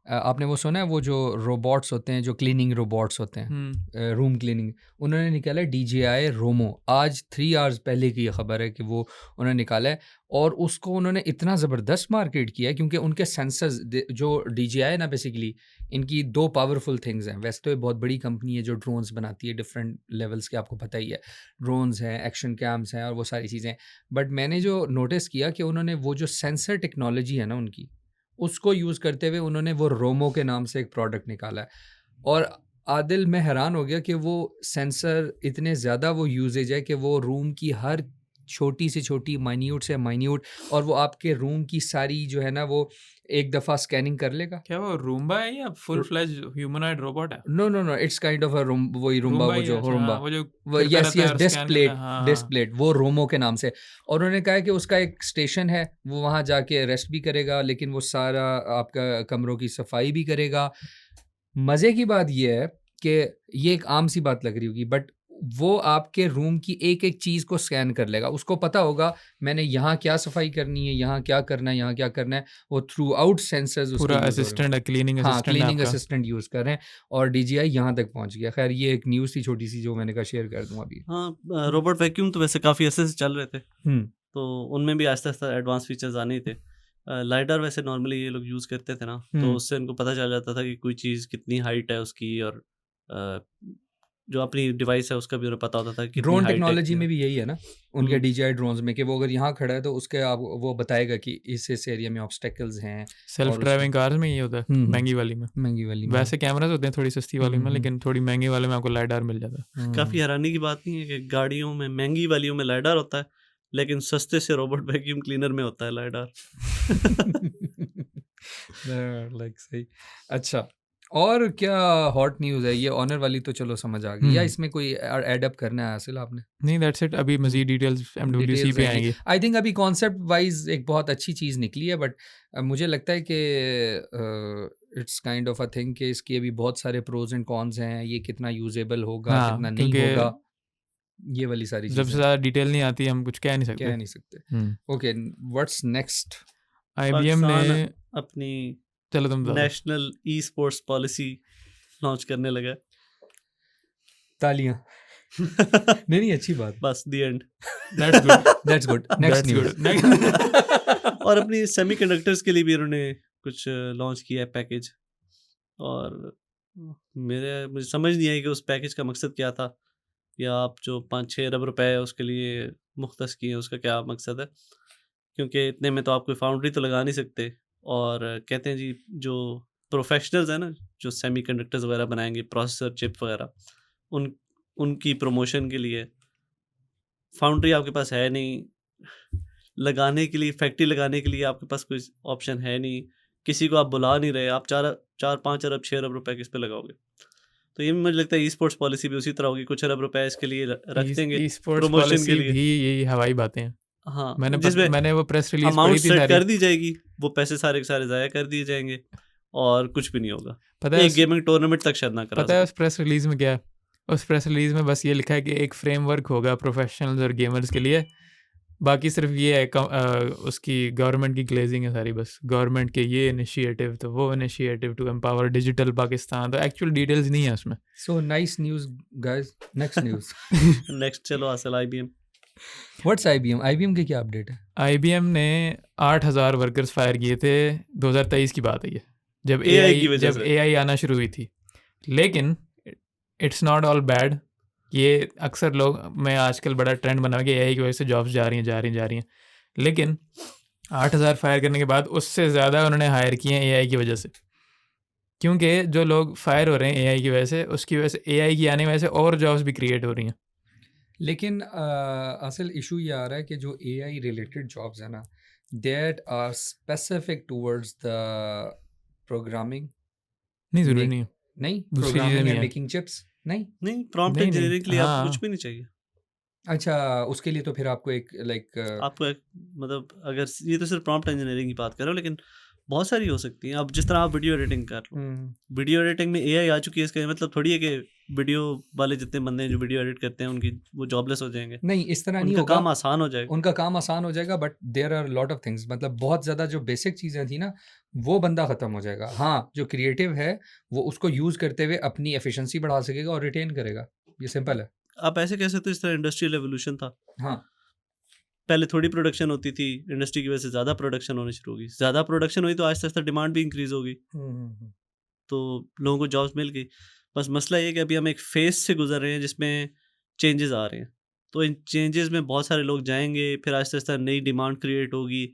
आपने वो सुना है वो जो रोबोट्स होते हैं, जो क्लीनिंग रोबोट्स होते हैं, रूम क्लीनिंग, उन्होंने निकाला है DJI रोमो। आज 3 आवर्स पहले की ये खबर है कि वो उन्होंने निकाला है, और उसको उन्होंने इतना ज़बरदस्त मार्केट किया है क्योंकि उनके सेंसर्स जो DJI ना बेसिकली इनकी 2 पावरफुल थिंग्स हैं। वैसे तो ये बहुत बड़ी कंपनी है जो ड्रोन्स बनाती है डिफरेंट लेवल्स के, आपको पता ही है, ड्रोन्स हैं, एक्शन कैम्स हैं और वो सारी चीज़ें। बट मैंने जो नोटिस किया कि उन्होंने वो जो सेंसर टेक्नोलॉजी है ना उनकी, उसको यूज़ करते हुए उन्होंने वो रोमो के नाम से एक प्रोडक्ट निकाला है। और आदिल, मैं हैरान हो गया कि वो सेंसर इतने ज़्यादा वो यूजेज है कि वो रूम की हर छोटी से छोटी, माइन्यूट से माइन्यूट, और वो आपके रूम की सारी जो है ना वो एक दफ़ा स्कैनिंग कर लेगा। क्या वो रूम्बा है या फुल फ्लेज ह्यूमनॉइड रोबोट है? No no no, it's kind of a वही रूम्बा, रूम्बा वो ही जो है, अच्छा, रूम्बा, हाँ, वो जो वो फिरता यस रहता है यस और डिस्क स्कैन प्लेट, करता है, हाँ डिस्क हाँ। प्लेट, वो रोमो के नाम से। और उन्होंने कहा है कि उसका एक स्टेशन है, वो वहाँ जाके रेस्ट भी करेगा, लेकिन वो सारा आपका कमरों की सफाई भी करेगा। मज़े की बात ये है कि ये एक आम सी बात लग रही होगी, बट वो आपके रूम की एक एक चीज़ को स्कैन कर लेगा। उसको पता होगा मैंने यहाँ क्या सफाई करनी है, यहाँ क्या करना है, यहाँ क्या करना है। वो थ्रू आउट सेंसर्स उसको पूरा यूज़ हो रहे हैं। असिस्टेंट है, क्लीनिंग हाँ, असिस्टेंट है क्लीनिंग आपका। असिस्टेंट यूज़ कर रहे हैं, और DJI यहाँ तक पहुँच गया। खैर ये एक न्यूज़ थी छोटी सी जो मैंने कहा शेयर कर दूँ अभी। हाँ, रोबोट वैक्यूम तो वैसे काफ़ी अच्छे से चल रहे थे, हुँ, तो उनमें भी आहिस्ता आहिस्ता एडवांस फीचर्स आने ही थे। लाइडर वैसे नॉर्मली ये लोग यूज़ करते थे ना, तो उससे इनको पता चल जाता था कि कोई चीज़ कितनी हाइट है उसकी, और जो अपनी डिवाइस है उसका भी उन्हें पता होता था कि कितनी ड्रोन हाइट है टेक्नोलॉजी क्या। में भी यही है ना, उनके DJI ड्रोन्स में, कि वो अगर यहाँ खड़ा है तो उसके आप वो बताएगा कि इस एरिया में ऑब्स्टेकल्स हैं। सेल्फ और ड्राइविंग कार्स में ये होता है, महंगी वाली में। महंगी वाली में। वैसे कैमरास होते हैं थोड़ी सस्ती वाली में, हम्म, लेकिन थोड़ी महंगी वाले में आपको लाइडार मिल जाता है। काफ़ी हैरानी की बात नहीं है कि गाड़ियों में, महंगी वालियों में लाइडर होता है, लेकिन सस्ते से रोबोट वैक्यूम क्लीनर में होता है लाइडर। लाइक सही। अच्छा, और क्या हॉट न्यूज़ है? ये ऑनर वाली तो चलो समझ आ गई, या इसमें कोई ऐड अप करना है हासिल आपने? नहीं, दैट्स इट। अभी मजीद डिटेल्स MWC डिटेल्स पे आएंगी। आएंगी। आई थिंक अभी कॉन्सेप्ट वाइज एक बहुत अच्छी चीज़ निकली है, बट मुझे लगता है कि it's kind of a thing कि इसके अभी बहुत सारे प्रोज एंड कॉन्स हैं। ये कितना यूजेबल होगा, हाँ, कितना नहीं क्योंकि होगा, ये वाली सारी जब से चीज़ें ज़्यादा डिटेल नहीं आती हम कुछ कह नहीं सकते। कह नहीं सकते। Okay, what's next? IBM ने पाकिस्तान अपनी चलो तुम बताओ। National e sports policy launch करने लगा है। तालियां। नहीं नहीं, अच्छी बात। बस the end. That's good. That's good. Next That's news. good. Next- और अपनी सेमीकंडक्टर्स के लिए भी उन्होंने कुछ लॉन्च किया है पैकेज, और मुझे समझ नहीं आई कि उस पैकेज का मकसद क्या था, या आप जो 5-6 अरब रुपए उसके लिए मुख्तस किए उसका क्या मकसद है, क्योंकि इतने में तो आप कोई फाउंड्री तो लगा नहीं सकते। और कहते हैं जी जो प्रोफेशनल्स हैं ना, जो सेमीकंडक्टर्स वगैरह बनाएंगे, प्रोसेसर चिप वगैरह, उनकी प्रमोशन के लिए फाउंड्री आपके पास है नहीं, लगाने के लिए, फैक्ट्री लगाने के लिए आपके पास कोई ऑप्शन है नहीं, किसी को आप बुला नहीं रहे, आप 4-5 अरब 6 अरब रुपए किस पे लगाओगे? तो ये मुझे लगता है ई स्पोर्ट्स पॉलिसी भी उसी तरह होगी, कुछ अरब रुपए इसके लिए रख देंगे E-sports प्रमोशन policy के लिए। भी यही हवाई बातें हैं। हाँ, मैंने मैंने वो प्रेस रिलीज अमाउंट पढ़ी थी सेट सारी। कर दी जाएगी, वो पैसे सारे के सारे ज़ाया कर दिए जाएंगे और कुछ भी नहीं होगा। पता है एक गेमिंग टूर्नामेंट तक शायद ना करा पता है सके। उस प्रेस रिलीज में क्या है? उस प्रेस रिलीज में बस ये लिखा है कि एक फ्रेमवर्क होगा प्रोफेशनल्स और गेमर्स के लिए। बाकी सिर्फ ये है उसकी गवर्नमेंट की ग्लेजिंग है सारी, बस गवर्नमेंट के ये इनिशिएटिव तो वो initiative to empower digital Pakistan, तो एक्चुअल डिटेल्स नहीं है उसमें। So nice news guys. Next news. Next चलो असल IBM। What's IBM? IBM की क्या अपडेट है? IBM ने 8000 वर्कर्स फायर किए थे, 2023 की बात है ये, जब AI की वजह जब से। AI आना शुरू हुई थी। लेकिन इट्स नॉट ऑल बैड। ये अक्सर लोग में आजकल बड़ा ट्रेंड बना है कि AI की वजह से जॉब्स जा रही हैं। लेकिन 8000 फायर करने के बाद उससे ज़्यादा उन्होंने हायर किए हैं AI की वजह से, क्योंकि जो लोग फायर हो रहे हैं AI की वजह से, उसकी वजह से AI की आने की वजह से और जॉब्स भी क्रिएट हो रही हैं। लेकिन असल इशू ये आ रहा है कि जो AI रिलेटेड जॉब्स है ना, that are specific towards the programming. नहीं ज़रूरी Make- नहीं है। नहीं, दूसरी चीज़ें प्रोग्रामिंग भी एंड हैं। मेकिंग चिप्स नहीं। नहीं, प्रॉम्प्ट नहीं, इंजीनियरिंग के लिए आपको हाँ। कुछ भी नहीं चाहिए। अच्छा, उसके लिए तो फिर आपको एक लाइक आपको एक मतलब, अगर ये तो सिर्फ प्रॉम्प्ट इंजीनियरिंग की बात कर रहा हूँ, लेकिन बहुत सारी हो सकती हैं। अब जिस तरह आप वीडियो एडिटिंग कर लो, वीडियो एडिटिंग में AI आ चुकी है, इसका मतलब थोड़ी है कि वीडियो वाले जितने बंदे हैं जो वीडियो एडिट करते हैं उनकी वो जॉबलेस हो जाएंगे, नहीं इस तरह नहीं उनका होगा, काम आसान हो जाएगा। उनका काम आसान हो जाएगा, but there are lot of things, मतलब बहुत ज़्यादा जो बेसिक चीज़ें थी ना वो बंदा ख़त्म हो जाएगा। हाँ, जो क्रिएटिव है वो उसको यूज़ करते हुए अपनी एफिशिएंसी बढ़ा सकेगा और रिटेन करेगा, ये सिंपल है। आप ऐसे कह सकते हो इस तरह इंडस्ट्रियल एवोल्यूशन था। हाँ, पहले थोड़ी प्रोडक्शन होती थी, इंडस्ट्री की वजह से ज़्यादा प्रोडक्शन होनी शुरू होगी, ज़्यादा प्रोडक्शन हुई तो आहिस्ता आहिस्ता डिमांड भी इंक्रीज़ होगी, तो लोगों को जॉब्स मिल गई। बस मसला ये है कि अभी हम एक फेज से गुजर रहे हैं जिसमें चेंजेस आ रहे हैं, तो इन चेंजेस में बहुत सारे लोग जाएंगे, फिर आहिस्ता आहिस्ता नई डिमांड क्रिएट होगी।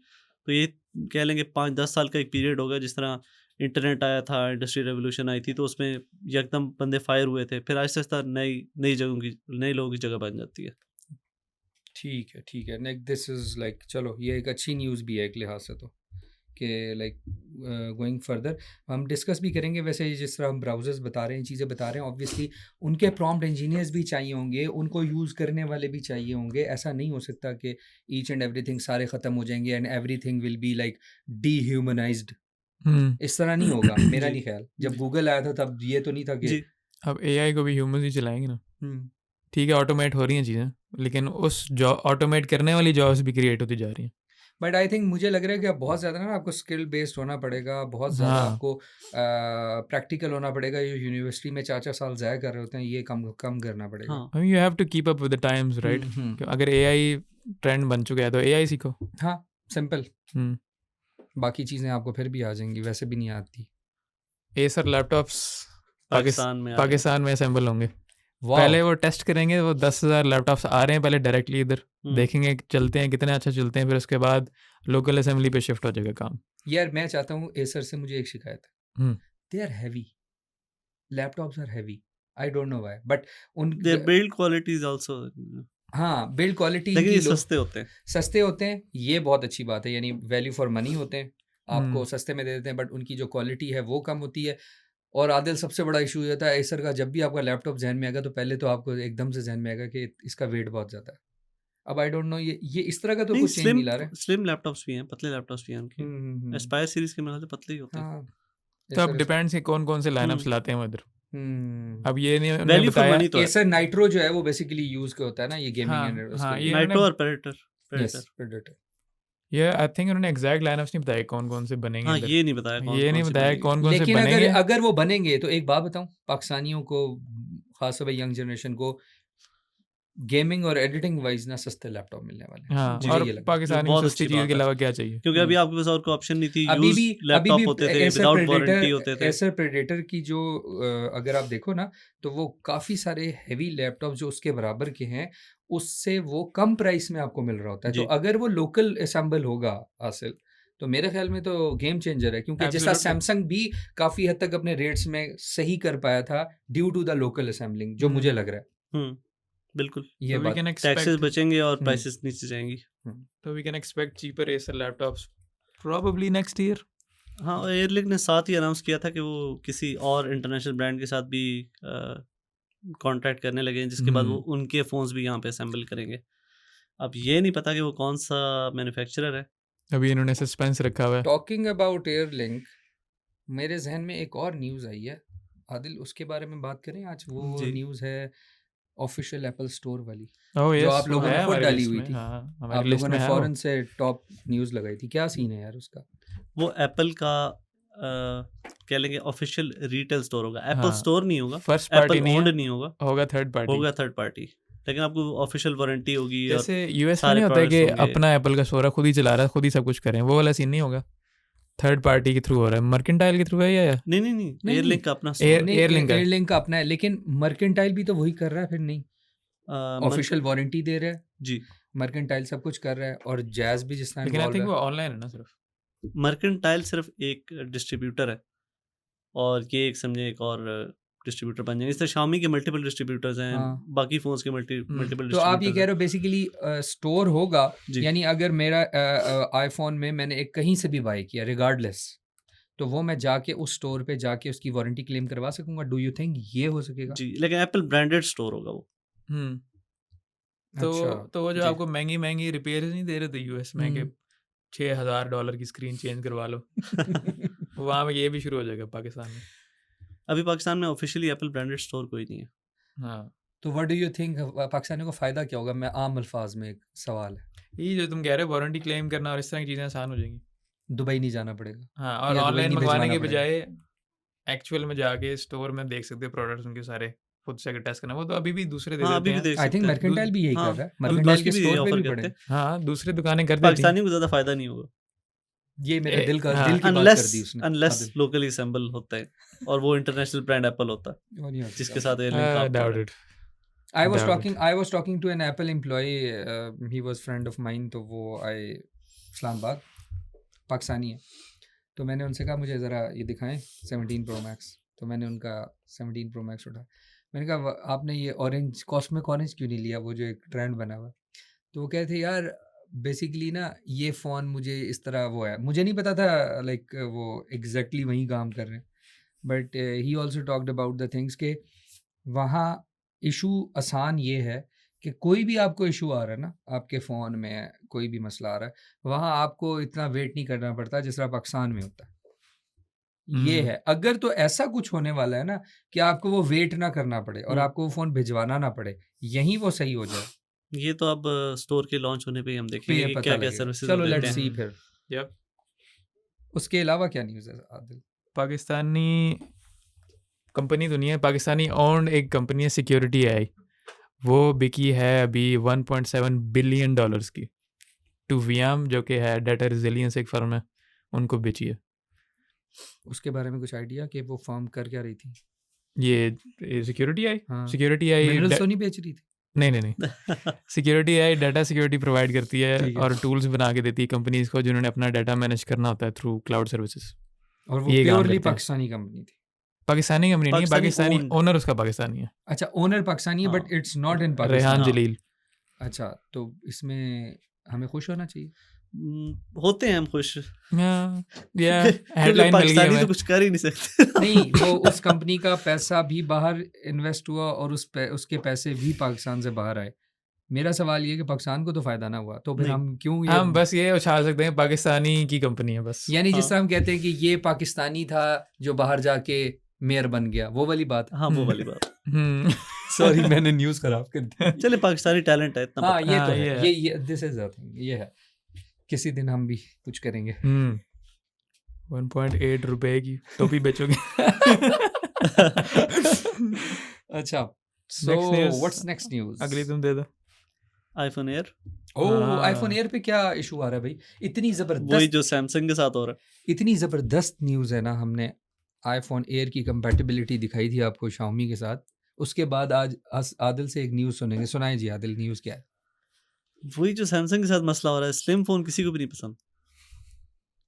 तो ये कह लेंगे 5-10 साल का एक पीरियड होगा, जिस तरह इंटरनेट आया था, इंडस्ट्री रेवोल्यूशन आई थी, तो उसमें एकदम बंदे फायर हुए थे, फिर आहिस्ता आहिस्ता नई नई जगहों की नए लोगों की जगह बन जाती है। ठीक है, लाइक दिस इज़ लाइक चलो ये एक अच्छी न्यूज़ भी है एक लिहाज से, तो कि लाइक गोइंग फर्दर हम डिस्कस भी करेंगे। वैसे जिस तरह हम ब्राउज़र्स बता रहे हैं, चीज़ें बता रहे हैं, ऑब्वियसली उनके प्रॉम्प्ट इंजीनियर्स भी चाहिए होंगे, उनको यूज़ करने वाले भी चाहिए होंगे। ऐसा नहीं हो सकता कि ईच एंड एवरीथिंग सारे ख़त्म हो जाएंगे and everything will be like dehumanized. इस तरह नहीं होगा, मेरा जी। नहीं ख्याल। जब गूगल आया था तब ये तो नहीं था कि जी, अब एआई को भी ह्यूमंस ही चलाएंगे ना। हम्म, ठीक है, ऑटोमेट हो रही हैं चीज़ें, लेकिन उस जॉब ऑटोमेट करने वाली जॉब्स भी क्रिएट होती जा रही हैं। बट आई थिंक मुझे लग रहा है कि अब बहुत ज़्यादा ना आपको स्किल बेस्ड होना पड़ेगा, बहुत ज़्यादा हाँ। आपको प्रैक्टिकल होना पड़ेगा। ये यूनिवर्सिटी में 4-4 साल ज़ाया कर रहे होते हैं, ये कम कम करना पड़ेगा। हाँ, I mean, you have to keep up with the times, right? अगर एआई ट्रेंड बन चुका है तो एआई सीखो। हाँ, सिंपल। हम्म बाकी चीज़ें आपको फिर भी आ जाएंगी, वैसे भी नहीं आती। एसर लैपटॉप्स पाकिस्तान में आ रहे हैं। पाकिस्तान में असेंबल होंगे। वाह, पहले वो टेस्ट करेंगे, वो 10,000 लैपटॉप्स आ रहे हैं पहले डायरेक्टली इधर, हम्म, देखेंगे चलते हैं कितने अच्छा चलते हैं, फिर उसके बाद लोकल असेंबली पे शिफ्ट हो जाएगा काम। यार मैं चाहता हूँ एसर से मुझे एक शिकायत है, hmm they are heavy, laptops are heavy, I don't know why, but उन their build quality is also, हाँ, बिल्ड क्वालिटी लेकिन इनकी ये सस्ते होते हैं। सस्ते होते हैं, ये बहुत अच्छी बात है, यानी वैल्यू फॉर मनी होते हैं, आपको हम्म। सस्ते में दे देते हैं, बट उनकी जो क्वालिटी है वो कम होती है। और आदिल सबसे बड़ा इशू ये था एसर का, जब भी आपका लैपटॉप जहन में आएगा तो पहले तो आपको एकदम से जहन में आएगा कि इसका वेट बहुत ज़्यादा है। अब आई डोंट नो ये इस तरह का तो नहीं, कुछ चेंज नहीं ला रहे। स्लिम लैपटॉप्स भी हैं, पतले लैपटॉप्स भी हैं उनके। एस्पायर सीरीज के मेरे ख्याल से पतले ही होते हैं। हाँ, तो अब डिपेंड्स है कौन कौन से लाइनअप्स लाते हैं वो इधर। अब ये नहीं उन्होंने वैल्यू फॉर बताया। मनी तो है। एसर नाइट्रो जो है वो बेसिकली यूज के होता है ना, ये गेमिंग हाँ, एंड हाँ, ये नाइट्रो और प्रेडेटर। Yes predator. ये आई थिंक उन्होंने एग्जैक्ट लाइनअप्स नहीं बताए कौन कौन से बनेंगे हाँ, इधर। ये नहीं बताया ये नहीं बताया कौन कौन से लेकिन बनेंगे। अगर वो बनेंगे तो एक बात बताऊं, पाकिस्तानियों को, खासतौर पे यंग जनरेशन को, गेमिंग और एडिटिंग वाइज ना सस्ते लैपटॉप मिलने वाले हैं। हाँ, मुझे और ये लगता है। पाकिस्तानी बहुत सस्ती अच्छी चीज़ बात के है। अलावा क्या चाहिए। क्योंकि अभी आपके पास और कोई ऑप्शन नहीं थी। अभी यूज भी लैपटॉप होते थे, विदाउट वारंटी होते थे। एसर प्रेडेटर की जो अगर आप देखो ना तो वो काफ़ी सारे हैवी लैपटॉप जो उसके बराबर के हैं उससे वो कम प्राइस में आपको मिल रहा होता है। तो जी। अगर वो लोकल असेंबल होगा हासिल, तो मेरे ख्याल में तो गेम चेंजर है, क्योंकि जैसा Absolutely. सैमसंग भी काफ़ी हद तक अपने रेट्स में सही कर पाया था due to the local assembling, जो मुझे लग रहा है बिल्कुल। ये So we बात। can टैक्सेस expect बचेंगे और प्राइसेस नीचे जाएंगी। so we can expect cheaper Acer laptops probably next year. हाँ, और एयरलिंक ने साथ ही अनाउंस किया था कि वो किसी और इंटरनेशनल ब्रांड के साथ भी कॉन्ट्रैक्ट करने लगे हैं, जिसके बाद वो उनके फ़ोन्स भी यहाँ पे असेंबल करेंगे। अब ये नहीं पता कि वो कौन सा मैन्युफैक्चरर है। अभी इन्होंने सस्पेंस रखा हुआ है। टॉकिंग अबाउट एयरलिंक, मेरे जहन में एक और न्यूज़ आई है आदिल, उसके बारे में बात करें आज। वो जी। न्यूज़ है ऑफिशियल एप्पल स्टोर वाली, Oh जो yes, आप लोगों वो ने है खुद हमारी डाली लिस्ट हुई में। थी। हाँ, आप हमारी लिस्ट लोगों में ने है वो। फौरन से टॉप न्यूज़ लगाई थी। क्या सीन है यार उसका? वो एप्पल का कह लेंगे ऑफिशियल रिटेल स्टोर होगा। एप्पल हाँ, स्टोर नहीं होगा, फर्स्ट पार्टी एप्पल नहीं ओन्ड है, नहीं होगा, होगा थर्ड पार्टी। होगा थर्ड पार्टी। लेकिन आपको ऑफिशियल वारंटी होगी। और जैसे यूएस में सारे नहीं होता है कि products होंगे। अपना एप्पल का स्टोर है, खुद ही चला रहा है, खुद ही सब कुछ करें, वो वाला सीन नहीं होगा। थर्ड पार्टी के थ्रू हो रहा है, मर्केंटाइल के थ्रू है या नहीं, एयरलिंक का अपना Air- store है। Airlink है। एयरलिंक का अपना है, लेकिन मर्केंटाइल भी तो वही कर रहा है फिर। नहीं, मर- ऑफिशियल वारंटी दे रहा है, जी, मर्केंटाइल सब कुछ कर रहा है, और जैज भी जिस तरह लेकिन आई involved थिंक है। वो ऑनलाइन है ना सिर्फ। मर्केंटाइल सिर्फ एक डिस्ट्रीब्यूटर है, और ये एक समझे एक और डिस्ट्रीब्यूटर बन जाएंगे। इस तरह Xiaomi के मल्टीपल डिस्ट्रीब्यूटर्स हैं, हाँ। बाकी फोन्स के मल्टीपल तो आप ये कह रहे हो बेसिकली स्टोर होगा, जी। यानी अगर मेरा आईफोन में मैंने एक कहीं से भी बाय किया रिगार्डलेस, तो वो मैं जाके उस स्टोर पे जाके उसकी वारंटी क्लेम करवा सकूंगा। डू यू थिंक ये हो सकेगा? जी, लेकिन एप्पल ब्रांडेड स्टोर होगा वो। तो अच्छा, तो वो जो जी। आपको महंगी महंगी रिपेयर नहीं दे रहे थे यूएस में कि $6,000 की स्क्रीन चेंज करवा लो, वहाँ पे ये भी शुरू हो जाएगा पाकिस्तान में। अभी पाकिस्तान में ऑफिशियली एप्पल ब्रांडेड स्टोर कोई नहीं है। हाँ तो व्हाट डू यू थिंक पाकिस्तानियों को फ़ायदा क्या होगा? मैं आम अल्फाज में एक सवाल है। ये जो तुम कह रहे हो वारंटी क्लेम करना और इस तरह की चीज़ें आसान हो जाएंगी। दुबई नहीं जाना पड़ेगा हाँ और या दुबई ऑनलाइन नहीं मंगवाने भिजवाना के पड़ेगा। बजाय एक्चुअल में जाके स्टोर में देख सकते हो प्रोडक्ट्स उनके सारे, खुद से अगर टेस्ट करना वो तो अभी भी दूसरे दे हाँ देते अभी भी हैं। देख आई थिंक सकते हैं। मर्केंटाइल भी यही हाँ कर रहा है। अभी मर्केंटाइल बाकी के भी स्टोर पे ऑफर भी करते पड़े। हैं। हाँ दूसरी दुकानें कर देती हैं। पाकिस्तानियों को ज़्यादा फायदा नहीं होगा ये मेरे ए, दिल का हाँ, दिल की बात अनलेस कर दी उसने अनलेस आदिल। लोकली असेंबल होता है और वो इंटरनेशनल ब्रांड एप्पल होता है वो नहीं होता जिसके ज़्यादा। साथ एयरलिंक काम कर डाउट रहा है। It. I was talking to an Apple employee, he was friend of mine, तो वो आए इस्लामाबाद, पाकिस्तानी है। तो मैंने उनसे कहा मुझे ज़रा ये दिखाएं 17 Pro Max। तो मैंने उनका 17 Pro Max उठाया। मैंने कहा आपने ये ऑरेंज कॉस्मिक ऑरेंज क्यों नहीं लिया, वो जो एक ट्रेंड बना हुआ। तो वो कहते यार बेसिकली ना ये फ़ोन मुझे इस तरह वो है, मुझे नहीं पता था लाइक वो एग्जैक्टली वही काम कर रहे हैं, but he also talked about the things के वहाँ इशू आसान ये है कि कोई भी आपको इशू आ रहा है ना, आपके फ़ोन में कोई भी मसला आ रहा है, वहाँ आपको इतना वेट नहीं करना पड़ता जिस तरह पाकिस्तान में होता है। ये है, अगर तो ऐसा कुछ होने वाला है ना कि आपको वो वेट ना करना पड़े और आपको वो फ़ोन भिजवाना ना पड़े, यहीं वो सही हो जाए। ये तो अब स्टोर के लॉन्च होने पे ही हम पे देखेंगे कि पता क्या क्या लगेगा। सर्विसेज चलो देते लेट्स हैं। सी फिर। Yep. उसके अलावा क्या न्यूज़ है आदिल? पाकिस्तानी कंपनी तो नहीं है, पाकिस्तानी ओन्ड एक कंपनी है सिक्योरिटी आई, वो बिकी है अभी $1.7 बिलियन की टू वियाम जो कि है डाटा रेजिलियंस एक फर्म है, उनको बेची है। उसके बारे में कुछ आइडिया कि वो फर्म कर क्या रही थी? ये सिक्योरिटी आई हाँ। सिक्योरिटी आई मिनरल्स तो नहीं बेच रही थी? नहीं security I data security provide करती है ठीक है। और टूल्स बना के देती है कंपनीज को जिन्होंने अपना डाटा मैनेज करना होता है थ्रू क्लाउड सर्विसेज। और वो ये काम प्योरली करते हैं। पाकिस्तानी कंपनी थी? पाकिस्तानी कंपनी नहीं है, पाकिस्तानी पाकिस्तानी owned। ओनर उसका पाकिस्तानी है, अच्छा, ओनर पाकिस्तानी है हाँ। But it's not in Rehan Pakistan. हाँ। जलील। अच्छा, तो इसमें हमें खुश होना चाहिए। होते हैं हम खुश या क्योंकि हेडलाइन मिल गई पाकिस्तानी तो हमें। कुछ कर ही नहीं सकते। नहीं, वो उस कंपनी का पैसा भी बाहर इन्वेस्ट हुआ और उसके पैसे भी पाकिस्तान से बाहर आए। मेरा सवाल ये है कि पाकिस्तान को तो फायदा ना हुआ, तो फिर नहीं। हम क्यों हम बस ये उछाल सकते हैं पाकिस्तानी की कंपनी है बस। यानी जिस हाँ। तरह हम कहते हैं कि ये पाकिस्तानी था जो बाहर जाके मेयर बन गया, वो वाली बात। हाँ वो वाली बात। सॉरी मैंने न्यूज़ खराब कर दी। चले पाकिस्तानी टैलेंट है इतना हाँ पता। ये तो हाँ, है, ये है। ये दिस इज द थिंग, ये है। किसी दिन हम भी कुछ करेंगे। 1.8 रुपए की टोपी बेचोगे। अच्छा, सो Next news. What's next news? अगली तुम दे दो। आईफोन एयर ओह, आईफोन हाँ। एयर पे क्या इशू आ रहा है भाई? इतनी वही जबरदस्त जो सैमसंग के साथ हो रहा इतनी ज़बरदस्त न्यूज़ है ना। हमने आईफोन एयर की कंपैटिबिलिटी दिखाई थी आपको शाओमी के साथ, उसके बाद आज आदिल से एक न्यूज़ सुनेंगे। सुनाए जी आदिल, न्यूज़ क्या है? है। वही जो सैमसंग के साथ मसला हो रहा है, स्लिम फोन किसी को भी नहीं पसंद।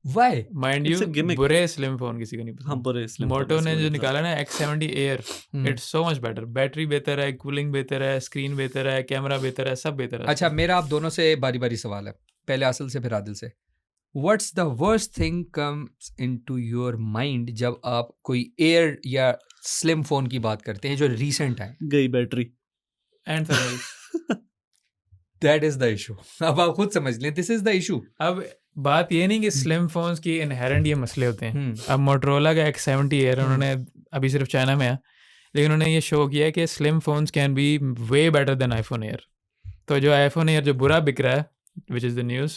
Why? Mind It's you a gimmick। बुरे स्लिम फोन किसी को नहीं हाँ पसंद। बुरे स्लिम फोन मोटो किसी ने को जो नहीं पसंद। निकाला ना X70 air, it's so much better. Battery बेहतर है, कूलिंग बेहतर है, स्क्रीन बेहतर है, कैमरा बेहतर है, सब बेहतर है। अच्छा, मेरा आप दोनों से बारी बारी सवाल है, पहले आसिल से फिर आदिल से। What's the worst thing comes into your mind जब आप कोई एयर या स्लिम फोन की बात करते हैं जो रिसेंट है? गई battery. And that is the issue. अब आप खुद समझ लें, दिस इज द इशू। अब बात ये नहीं कि स्लिम फोन्स की इनहेरेंट ये मसले होते हैं। हम्म, अब मोटरोला का X70 एयर उन्होंने अभी सिर्फ चाइना में है, लेकिन उन्होंने ये शो किया है कि slim phones can be way better than iPhone Air. तो जो आईफोन एयर जो बुरा बिक रहा है, विच इज़ द न्यूज़,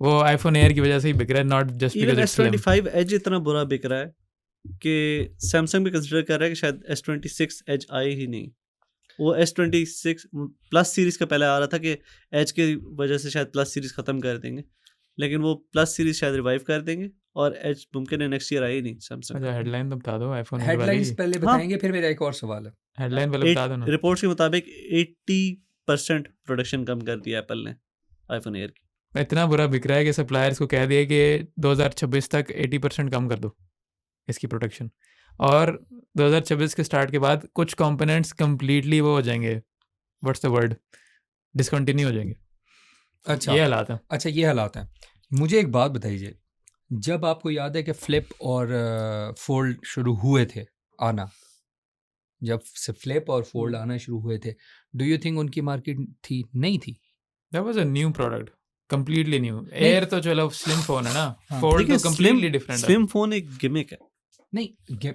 वो आईफोन एयर की वजह से ही बिक रहा है, not just even because it's slim. S25 edge इतना बुरा बिक रहा है कि सैमसंग भी कंसिडर कर रहा है कि शायद S26 एज आए ही नहीं। वो S26 प्लस सीरीज का पहले आ रहा था कि एज की वजह से शायद प्लस सीरीज खत्म कर देंगे, लेकिन वो प्लस सीरीज शायद रिवाइव कर देंगे और एज मुमकिन है नेक्स्ट ईयर आए ही नहीं सैमसंग। अच्छा हेडलाइन तो बता दो आईफोन वाली। हेडलाइंस पहले हाँ। बताएंगे, फिर मेरा एक और सवाल है। हेडलाइन पहले बता दो ना। रिपोर्ट्स के मुताबिक 80% प्रोडक्शन कम कर दिया एप्पल ने आईफोन एयर की। इतना बुरा बिक रहा है कि सप्लायर्स को कह दिया कि 2026 तक 80% कम कर दो इसकी प्रोडक्शन, और 2026 के स्टार्ट के बाद कुछ कंपोनेंट्स कंप्लीटली वो हो जाएंगे, व्हाट्स द वर्ड, डिसकंटिन्यू हो जाएंगे। अच्छा, ये हालात है। अच्छा ये हालात हैं। मुझे एक बात बताइए, जब आपको याद है कि फ्लिप और फोल्ड शुरू हुए थे आना, जब से फ्लिप और फोल्ड आना शुरू हुए थे, डू यू थिंक उनकी मार्केट थी? नहीं थी। That was a new product, completely new. Air तो चलो स्लिम फोन है ना, हाँ, फोल्ड देखिए तो कंप्लीटली डिफरेंट है। स्लिम फोन एक गिमिक है। नहीं,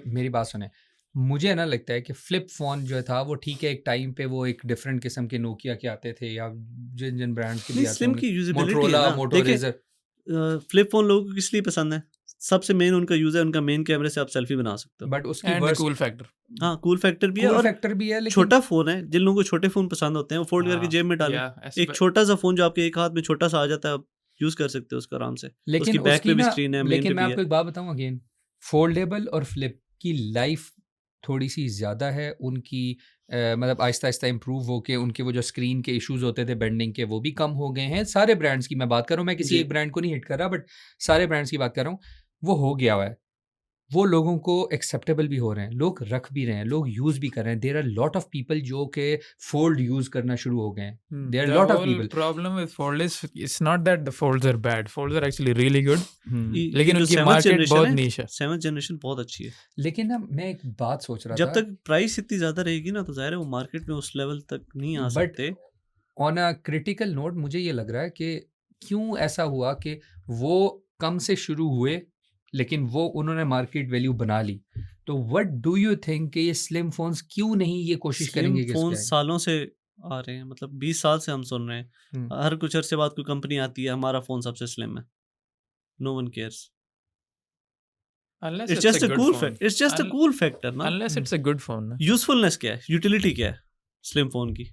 मेरी बात सुने, मुझे ना लगता है कि फ्लिप फ़ोन जो था वो ठीक है, एक टाइम पे वो एक डिफरेंट किस्म के नोकिया के आते थे या जिन ब्रांड्स के भी नहीं, आते स्लिम होंगे, की यूजेबिलिटी है मोटरोला, ना। मोटो देखिए रेजर। फ्लिप फोन लोगों को किस लिए पसंद है? सबसे मेन उनका यूज है, उनका मेन कैमरे से आप सेल्फी बना सकते हो। बट उसकी एंड वर्स्ट कूल फैक्टर। हाँ, कूल फैक्टर भी है कूल और फैक्टर भी है, लेकिन छोटा फोन है। जिन लोगों को छोटे फोन पसंद होते हैं वो फोल्ड करके जेब में डालें। एक छोटा सा फोन जो आपके एक हाथ में छोटा सा आ जाता है, आप यूज कर सकते हो उसका आराम से। लेकिन उसकी बैक उसकी पे भी ना, स्क्रीन है, मेन लेकिन पे मैं भी आपको है। एक बात बताऊं अगेन, फोल्डेबल और फ्लिप की लाइफ थोड़ी सी ज़्यादा है उनकी, मतलब आहिस्ता आहिस्ता इम्प्रूव होके उनके वो जो स्क्रीन के इश्यूज होते थे बेंडिंग के, वो भी कम हो गए हैं। सारे ब्रांड्स की मैं बात कर रहा हूँ, मैं किसी जी। एक ब्रांड को नहीं हिट कर रहा, बट सारे ब्रांड्स की बात कर रहा हूँ। वो हो गया हुआ है, वो लोगों को एक्सेप्टेबल भी हो रहे हैं, लोग रख भी रहे हैं, लोग यूज़ भी कर रहे हैं। There are lot of people जो के फोल्ड यूज़ करना शुरू हो गए हैं। There are The lot of whole people. problem with fold is it's not that the folds are bad. Folds are actually really good. ये लेकिन जो उनकी 7th मार्केट जनरेशन बहुत है, नीश है। 7th जनरेशन बहुत अच्छी है। लेकिन ना मैं एक बात सोच रहा जब था, तक प्राइस इतनी ज्यादा रहेगी ना, तो जाहिर है वो मार्केट में उस लेवल तक नहीं आ बट सकते। ऑन अ क्रिटिकल नोट मुझे ये लग रहा है कि क्यों ऐसा हुआ कि वो कम से शुरू हुए लेकिन वो उन्होंने मार्केट वैल्यू बना ली। तो व्हाट डू यू थिंक कि ये स्लिम फोन्स क्यों नहीं ये कोशिश स्लिम करेंगे कि फोन इसके आए? सालों से आ रहे हैं, मतलब 20 साल से हम सुन रहे हैं। हम्म, हर कुछ अरसे बाद कोई कंपनी आती है, हमारा फोन सबसे स्लिम है। No one cares. Unless it's it's a just a good cool phone. Fact, it's just a Un- cool factor ना। Unless it's a good phone. ना। यूजफुलनेस क्या है, यूटिलिटी क्या है स्लिम फोन की?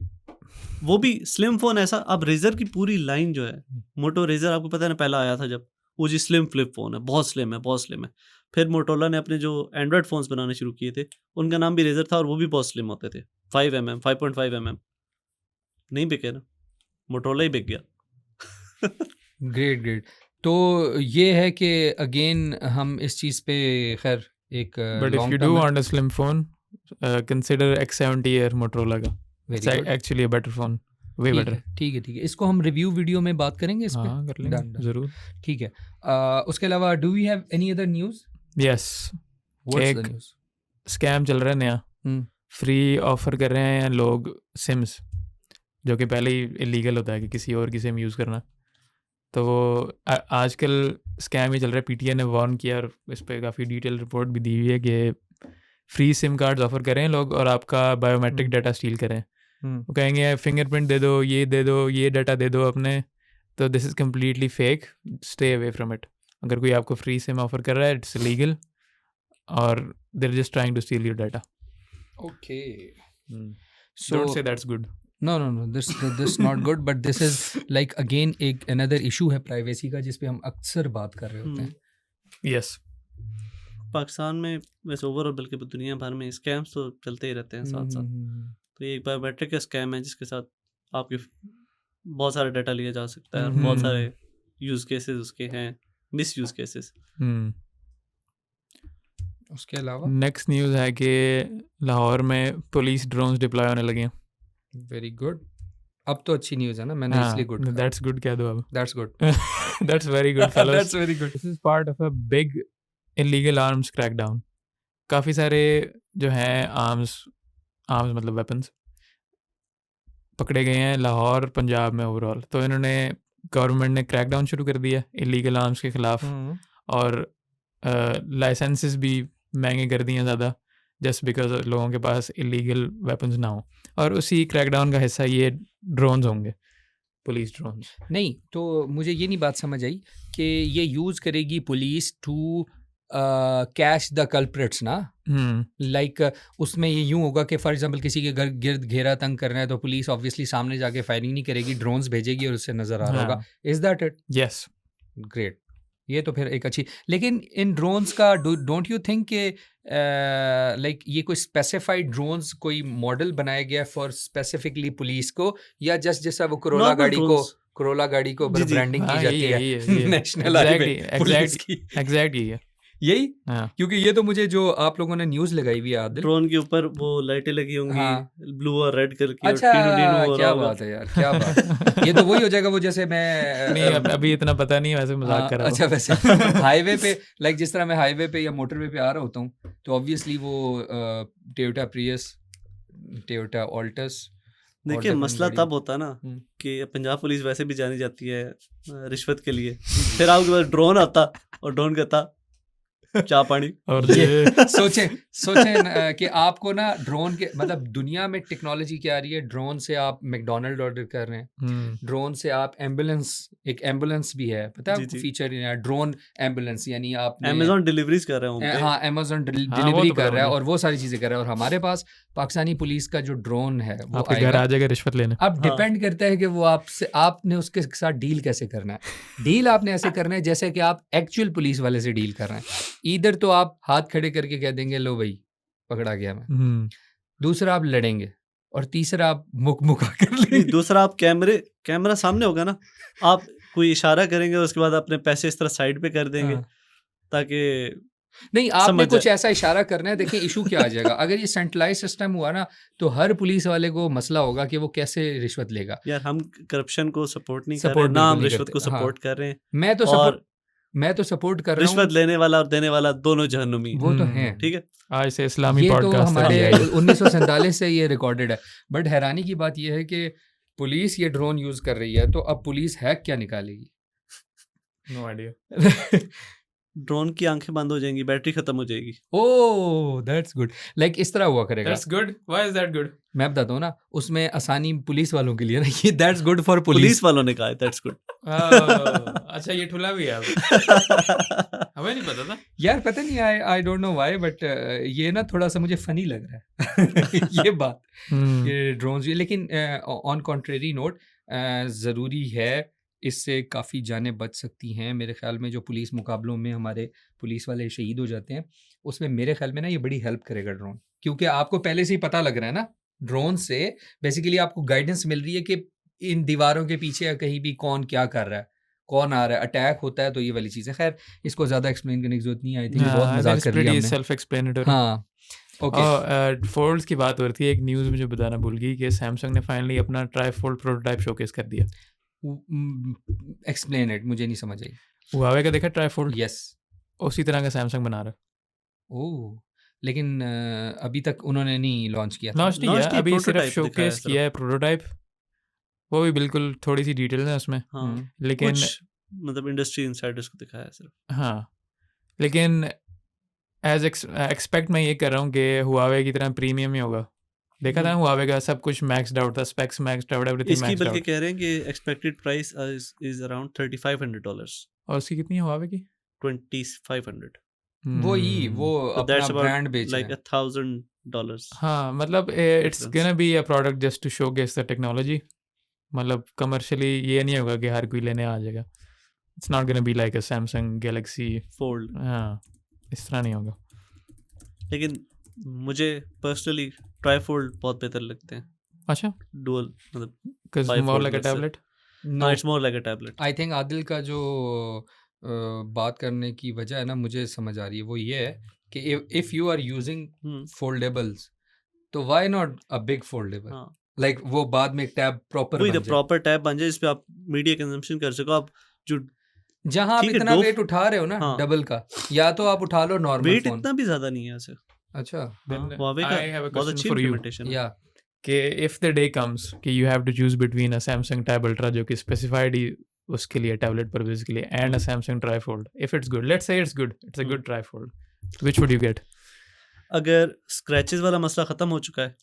वो भी स्लिम फोन ऐसा। अब रेजर की पूरी लाइन जो है, मोटो रेजर आपको पता है ना, पहला आया था जब, वो जी स्लिम फ्लिप फोन है, बहुत स्लिम है, बहुत स्लिम है। फिर मोटोला ने अपने जो एंड्रॉयड फोन्स बनाने शुरू किए थे, उनका नाम भी रेजर था और वो भी बहुत स्लिम होते थे। 5mm 5.5 mm नहीं बिके ना, मोटोला ही बिक गया। Great great. तो ये है कि अगेन हम इस चीज़ पे खैर एक But if long you do term want a slim phone, consider X70 Air Motorola का. It's very good. actually a better phone. Way ठीक better. है ठीक है ठीक है, इसको हम रिव्यू वीडियो में बात करेंगे इस पे। हाँ कर लेंगे Done, done. जरूर. ठीक है। उसके अलावा do we have any other news? Yes. What's the एक न्यूज़? स्कैम चल रहा है नया. फ्री ऑफर कर रहे हैं लोग सिम्स, जो कि पहले ही इलीगल होता है कि किसी और की सिम यूज़ करना। तो वो आजकल स्कैम ही चल रहा है। पीटीआई ने वार्न किया और इस पर काफ़ी डिटेल रिपोर्ट भी दी हुई है कि फ्री सिम कार्ड्स ऑफर करें लोग और आपका बायोमेट्रिक डाटा स्टील करें। वो कहेंगे फिंगरप्रिंट दे दो, ये डाटा दे दो अपने। तो this is completely fake, stay away from it. अगर कोई आपको फ्री सिम ऑफर कर रहा है, इट्स लीगल और they are just trying to steal your data. Okay, don't say that's good. no, this not good, but this is like again एक another issue है privacy का, जिस पे हम अक्सर बात कर रहे होते हैं। यस। पाकिस्तान में वैसे ओवरऑल बल्कि दुनिया भर में स्कैम्स तो चलते ही रहते हैं साथ साथ। तो ये एक बायोमेट्रिक का स्कैम है जिसके साथ आपके बहुत सारा डाटा लिया जा सकता है और बहुत सारे यूज केसेस उसके हैं, मिस यूज केसेस। उसके अलावा नेक्स्ट न्यूज़ है कि लाहौर में पुलिस ड्रोन्स डिप्लॉय होने लगे हैं। Very good. अब तो अच्छी न्यूज़ है ना, मैंने इसलिए गुड कहा। दैट्स गुड कह दो अब। That's good. That's very good, fellas. That's very good. This is part of a big illegal arms crackdown. काफ़ी सारे जो हैं आर्म्स मतलब वेपन्स पकड़े गए हैं लाहौर पंजाब में ओवरऑल। तो इन्होंने गवर्नमेंट ने क्रैकडाउन शुरू कर दिया इलीगल आर्म्स के ख़िलाफ़ और लाइसेंसेस भी महंगे कर दिए ज़्यादा, जस्ट बिकॉज लोगों के पास इलीगल वेपन्स ना हो। और उसी क्रैकडाउन का हिस्सा ये ड्रोन्स होंगे, पुलिस ड्रोन्स। नहीं, तो मुझे ये नहीं बात समझ आई कि ये यूज़ करेगी police to catch the culprits ना, लाइक उसमें ये यूँ होगा कि फॉर एग्जांपल किसी के घर गिर्द घेरा तंग करना है तो पुलिस ऑब्वियसली सामने जाके फायरिंग नहीं करेगी, ड्रोन्स भेजेगी और उससे नज़र आ रहा होगा। Is that it? Yes. Great. ये तो फिर एक अच्छी, लेकिन इन ड्रोन्स का डोंट यू थिंक कि लाइक ये कोई स्पेसिफाइड ड्रोन्स कोई मॉडल बनाया गया फॉर स्पेसिफिकली पुलिस को, या जस्ट जैसा वो Normal कोरोला गाड़ी को जी, जी। ब्रांडिंग की जाती है ये नेशनल हाईवे पुलिस की, एग्जैक्टली है यही? हाँ। क्योंकि ये तो मुझे जो आप लोगों ने न्यूज़ लगाई हुई है आदिल, ड्रोन के ऊपर वो लाइटें लगी होंगी, हाँ। ब्लू और रेड कलर की। अच्छा, और टीनू टीनू हो रहा क्या होगा। बात है यार, क्या बात है। ये तो वही हो जाएगा वो जैसे मैं नहीं अभी इतना पता नहीं, वैसे मजाक कर रहा हूँ। अच्छा, वैसे हाईवे पे लाइक जिस तरह मैं हाईवे पे या मोटरवे पे आ रहा होता हूँ तो ऑब्वियसली वो टोयोटा प्रियस, टोयोटा ऑल्टस। देखिए मसला तब होता है ना हम्म। कि पंजाब पुलिस वैसे भी जानी जाती है रिश्वत के लिए, फिर आपके पास ड्रोन आता और ड्रोन कहता चाय पानी और ये ये सोचें कि आपको ना ड्रोन के मतलब दुनिया में टेक्नोलॉजी क्या आ रही है। ड्रोन से आप मैकडोनल्ड ऑर्डर कर रहे हैं, ड्रोन से आप एक एम्बुलेंस भी है, पता है जी आपको जी फीचर है ड्रोन एम्बुलेंस, यानी आपने अमेजोन डिलीवरीज कर रहा हूँ पे हाँ अमेजोन हाँ, वो डिलीवरी तो पता कर रहा है मुझे। और वो सारी चीज़ें कर रहा है। और हमारे पास पाकिस्तानी पुलिस का जो ड्रोन है वो आपके घर आएगा। आ जाएगा रिश्वत लेने। अब हाँ। डिपेंड करता है कि वो आपने उसके साथ डील कैसे करना है। डील आपने ऐसे करना है जैसे कि आप एक्चुअल पुलिस वाले से डील कर रहे हैं। इधर तो आप हाथ खड़े करके कह देंगे लो भाई पकड़ा गया मैं, हम्म, दूसरा आप लड़ेंगे और तीसरा आप मुका कर नहीं, लेंगे। दूसरा आप कैमरा सामने होगा ना, आप कोई इशारा करेंगे उसके बाद अपने पैसे इस तरह साइड पे कर देंगे हाँ। ताकि नहीं आपने समझ कुछ जाए। ऐसा इशारा करना है। देखिए इशू क्या आ जाएगा अगर ये सेंट्रलाइज सिस्टम हुआ ना, तो हर पुलिस वाले को मसला होगा कि वो कैसे रिश्वत लेगा। यार हम करप्शन को सपोर्ट नहीं कर रहे, सपोर्ट ना बिल्कुल हम नहीं रिश्वत करते। को हाँ, सपोर्ट कर रहे हैं। मैं और तो सपोर्ट कर रहा हूँ। रिश्वत लेने वाला और देने वाला दोनों जहन्नुमी, वो तो है, ठीक है। आज से इस्लामी ये तो पॉडकास्ट हमारे है ये। 1947 से ये रिकॉर्डेड है। बट हैरानी की बात यह है कि पुलिस ये ड्रोन यूज कर रही है, तो अब पुलिस हैक क्या निकालेगी? No idea. ड्रोन की आंखें बंद हो जाएंगी, बैटरी खत्म हो जाएगी। Oh that's good. लाइक इस तरह हुआ करेगा। That's good, why is that good? मैं बताता हूँ ना, उसमें आसानी पुलिस वालों के लिए ना, ये that's good for police. Police वालों ने कहा है दैट्स गुड। अच्छा ये ठुला भी है अब। हमें नहीं पता था। यार पता नहीं, आई डोंट नो व्हाई, बट ये ना थोड़ा सा मुझे फनी लग रहा है ये बात, ये ड्रोन्स। लेकिन ऑन कॉन्ट्रेरी नोट ज़रूरी है, इससे काफ़ी जानें बच सकती हैं मेरे ख्याल में। जो पुलिस मुकाबलों में हमारे पुलिस वाले शहीद हो जाते हैं, उसमें मेरे ख्याल में ना ये बड़ी हेल्प करेगा ड्रोन, क्योंकि आपको पहले से ही पता लग रहा है ना, ड्रोन से बेसिकली आपको गाइडेंस मिल रही है कि इन दीवारों के पीछे या कहीं भी कौन क्या कर रहा है, कौन आ रहा है, अटैक होता है, तो ये वाली चीज़ें। खैर इसको ज़्यादा एक्सप्लेन करने की जरूरत नहीं, आई थिंक बहुत मजाक कर लिया हमने। Self explanatory. हाँ ओके। फोल्ड्स की बात हो रही थी, एक न्यूज़ मुझे बताना भूल गई कि सैमसंग ने फाइनली अपना ट्राईफोल्ड प्रोटोटाइप शोकेस कर दिया। एक्सप्लेन इट, मुझे नहीं समझ आई। हुआवे का देखा ट्राईफोल्ड, यस। उसी तरह का सैमसंग बना रहा है। ओह, लेकिन अभी तक उन्होंने नहीं लॉन्च किया था। लॉन्च नहीं Launch किया, नहीं, अभी सिर्फ prototype दिखाया है शोकेस सिर्फ। किया है प्रोटोटाइप। वो भी बिल्कुल थोड़ी सी डिटेल है उसमें, हाँ, लेकिन कुछ मतलब इंडस्ट्री इनसाइडर्स को दिखाया है सिर्फ। हाँ, लेकिन एज एक्सपेक्ट मैं ये कर रहा हूँ कि हुआवे की तरह प्रीमियम ही होगा। देखा था हुआवे का सब कुछ मैक्सड आउट था, स्पेक्स मैक्सड आउट, एवरीथिंग इसकी मैक्सड बल्कि आउट। कह रहे हैं कि एक्सपेक्टेड प्राइस इज अराउंड $3,500, और उसकी कितनी है हुआवे की? 2,500। वही वो So अपना that's about ब्रांड बेच like रहे हैं। $1,000. हाँ, मतलब it's Difference. Gonna be a product just to showcase the technology. मतलब कमर्शियली ये नहीं होगा कि हर कोई लेने आ जाएगा। It's not gonna be like a Samsung Galaxy Fold. हाँ, इस तरह नहीं होगा। लेकिन मुझे पर्सनली ट्राईफोल्ड बहुत बेहतर लगते हैं। अच्छा, डुअल मतलब because Bifold more like a वैसे। Tablet. No, it's more like a tablet. I think Adil का जो बात करने की वजह है ना, मुझे समझ आ रही है, वो ये है कि if you are using foldables, तो why not a big foldable, हाँ, लाइक वो बाद में एक टैब प्रॉपर वही बन द जाए, प्रॉपर टैब बन जाए जिसपे आप मीडिया कंजम्पशन कर सको। आप जो जहां आप ठीक है, इतना दो वेट उठा रहे हो ना हाँ। डबल का, या तो आप उठा लो नॉर्मल वेट फोन। इतना भी ज्यादा नहीं है ऐसे। अच्छा, Then Huawei का I have a बहुत question अच्छी for you. इम्प्लीमेंटेशन है। या कि इफ द डे कम्स कि you have to choose between a Samsung Tab Ultra जो कि स्पेसिफाइड ही उसके लिए टैबलेट परपज के लिए and a Samsung trifold, if it's good, let's say it's good, it's a good trifold, which would you get? अगर scratches वाला मसला खत्म हो चुका है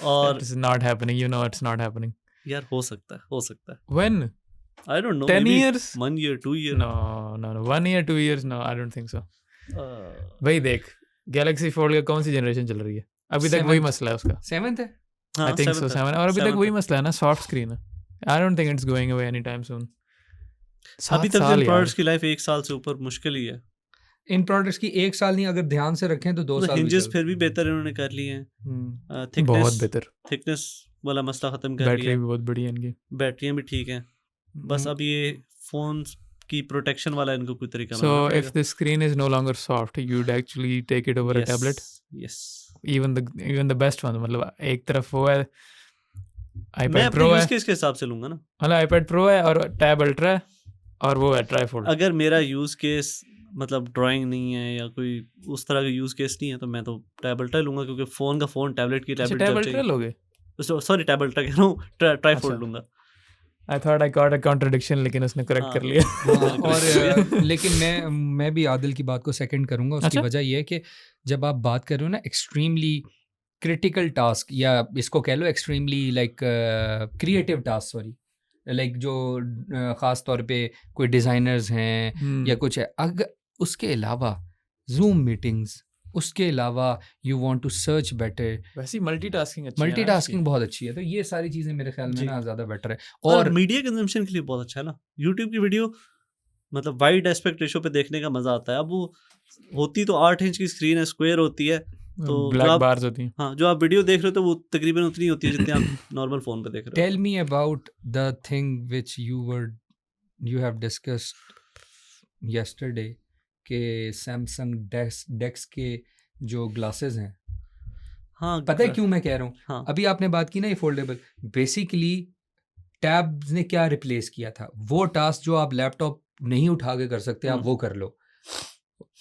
और it's not happening, you know it's not happening. यार हो सकता है when? I don't know 10 maybe years? 1 year 2 year। No, 1 year 2 years, no, I don't think so. भाई देख, गैलेक्सी फोल्ड का कौन सी जनरेशन चल रही है? अभी तक वही 7th मसला है उसका। 7th है। आई थिंक सो 7, और अभी तक वही मसला है ना, सॉफ्ट स्क्रीन है। I don't think it's going away any time soon. अभी तक इन प्रोडक्ट्स की लाइफ 1 साल से ऊपर मुश्किल ही है। इन प्रोडक्ट्स की 1 साल नहीं, अगर ध्यान से रखें तो 2 साल भी हिंजेस चल- फिर भी बेहतर इन्होंने कर लिए हैं। बहुत थिकनेस बेहतर, थिकनेस वाला मसला खत्म कर बैटरी लिया। भी बहुत बढ़िया इनकी। बैटरियां भी ठीक हैं। बस अब ये फोन्स की प्रोटेक्शन वाला इनको कोई तरीका So if the screen is no longer soft, you'd actually take it over a tablet, yes even the best one. मतलब एक तरफ वो है मैं iPad अपने Pro है, यूज केस के हिसाब से लूंगा ना। मतलब iPad Pro है और Tab Ultra है और वो है ट्राईफोल्ड। अगर मेरा यूज केस मतलब ड्राइंग नहीं है या कोई उस तरह का यूज केस नहीं है तो मैं तो टैब अल्ट्रा लूंगा, क्योंकि फोन का फोन टैबलेट की अच्छा, टैबलेट Tab जब Ultra चाहिए। लोगे? सॉरी टैब अल्ट्रा कह रहा हूँ, ट्राईफोल्ड अच्छा। लूंगा। I thought I got a contradiction, लेकिन उसने करेक्ट कर हाँ। लिया। हाँ, और लेकिन मैं भी आदिल की बात को सेकंड करूंगा। उसकी अच्छा। वजह ये है कि जब आप बात कर रहे हो ना एक्सट्रीमली क्रिटिकल टास्क, या इसको कह लो extremely like creative task, sorry, like जो ख़ास तौर पे कोई डिज़ाइनर्स हैं या कुछ है, अगर उसके अलावा जूम मीटिंग्स, उसके अलावा you want to search better, वैसे मल्टीटास्किंग अच्छी है ना मल्टीटास्किंग इसकी। बहुत अच्छी है। तो ये सारी चीज़ें मेरे ख्याल में जी। ना ज़्यादा बेटर है। और और मीडिया कंजम्पशन के लिए बहुत अच्छा है ना। यूट्यूब की वीडियो मतलब वाइड एस्पेक्ट रेशो पे देखने का मजा आता है। अब वो होती तो 8 इंच की स्क्रीन है, स्क्वायर होती है, तो जो ब्लैक आप बार्स होती हैं। हाँ जो आप वीडियो देख रहे हो तो वो तकरीबन उतनी होती है जितनी आप नॉर्मल फोन पे देख रहे हो। Tell me about the thing which you have discussed yesterday के सैमसंग डेक्स के जो ग्लासेस हैं, हाँ पता है क्यों मैं कह रहा हूँ? हाँ अभी आपने बात की ना ये फोल्डेबल, बेसिकली टैब्स ने क्या रिप्लेस किया था? वो टास्क जो आप लैपटॉप नहीं उठा के कर सकते, आप वो कर लो।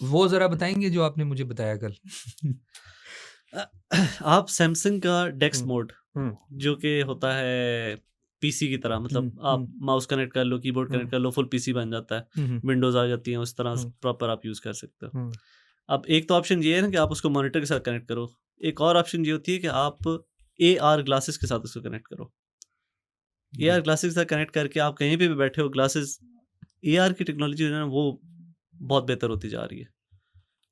वो ज़रा बताएंगे जो आपने मुझे बताया कल? आप सैमसंग का डेक्स हम्म, मोड हम्म, जो कि होता है पीसी की तरह, मतलब आप माउस कनेक्ट कर लो, कीबोर्ड कनेक्ट कर लो, फुल पीसी बन जाता है, विंडोज आ जाती हैं, उस तरह प्रॉपर आप यूज़ कर सकते हो। अब एक तो ऑप्शन ये है ना कि आप उसको मॉनिटर के साथ कनेक्ट करो, एक और ऑप्शन ये होती है कि आप AR ग्लासेस के साथ उसको कनेक्ट करो। AR ग्लासेस के साथ कनेक्ट करके आप कहीं पे भी बैठे हो, ग्लासेस AR की टेक्नोलॉजी जो है ना वो बहुत बेहतर होती जा रही है।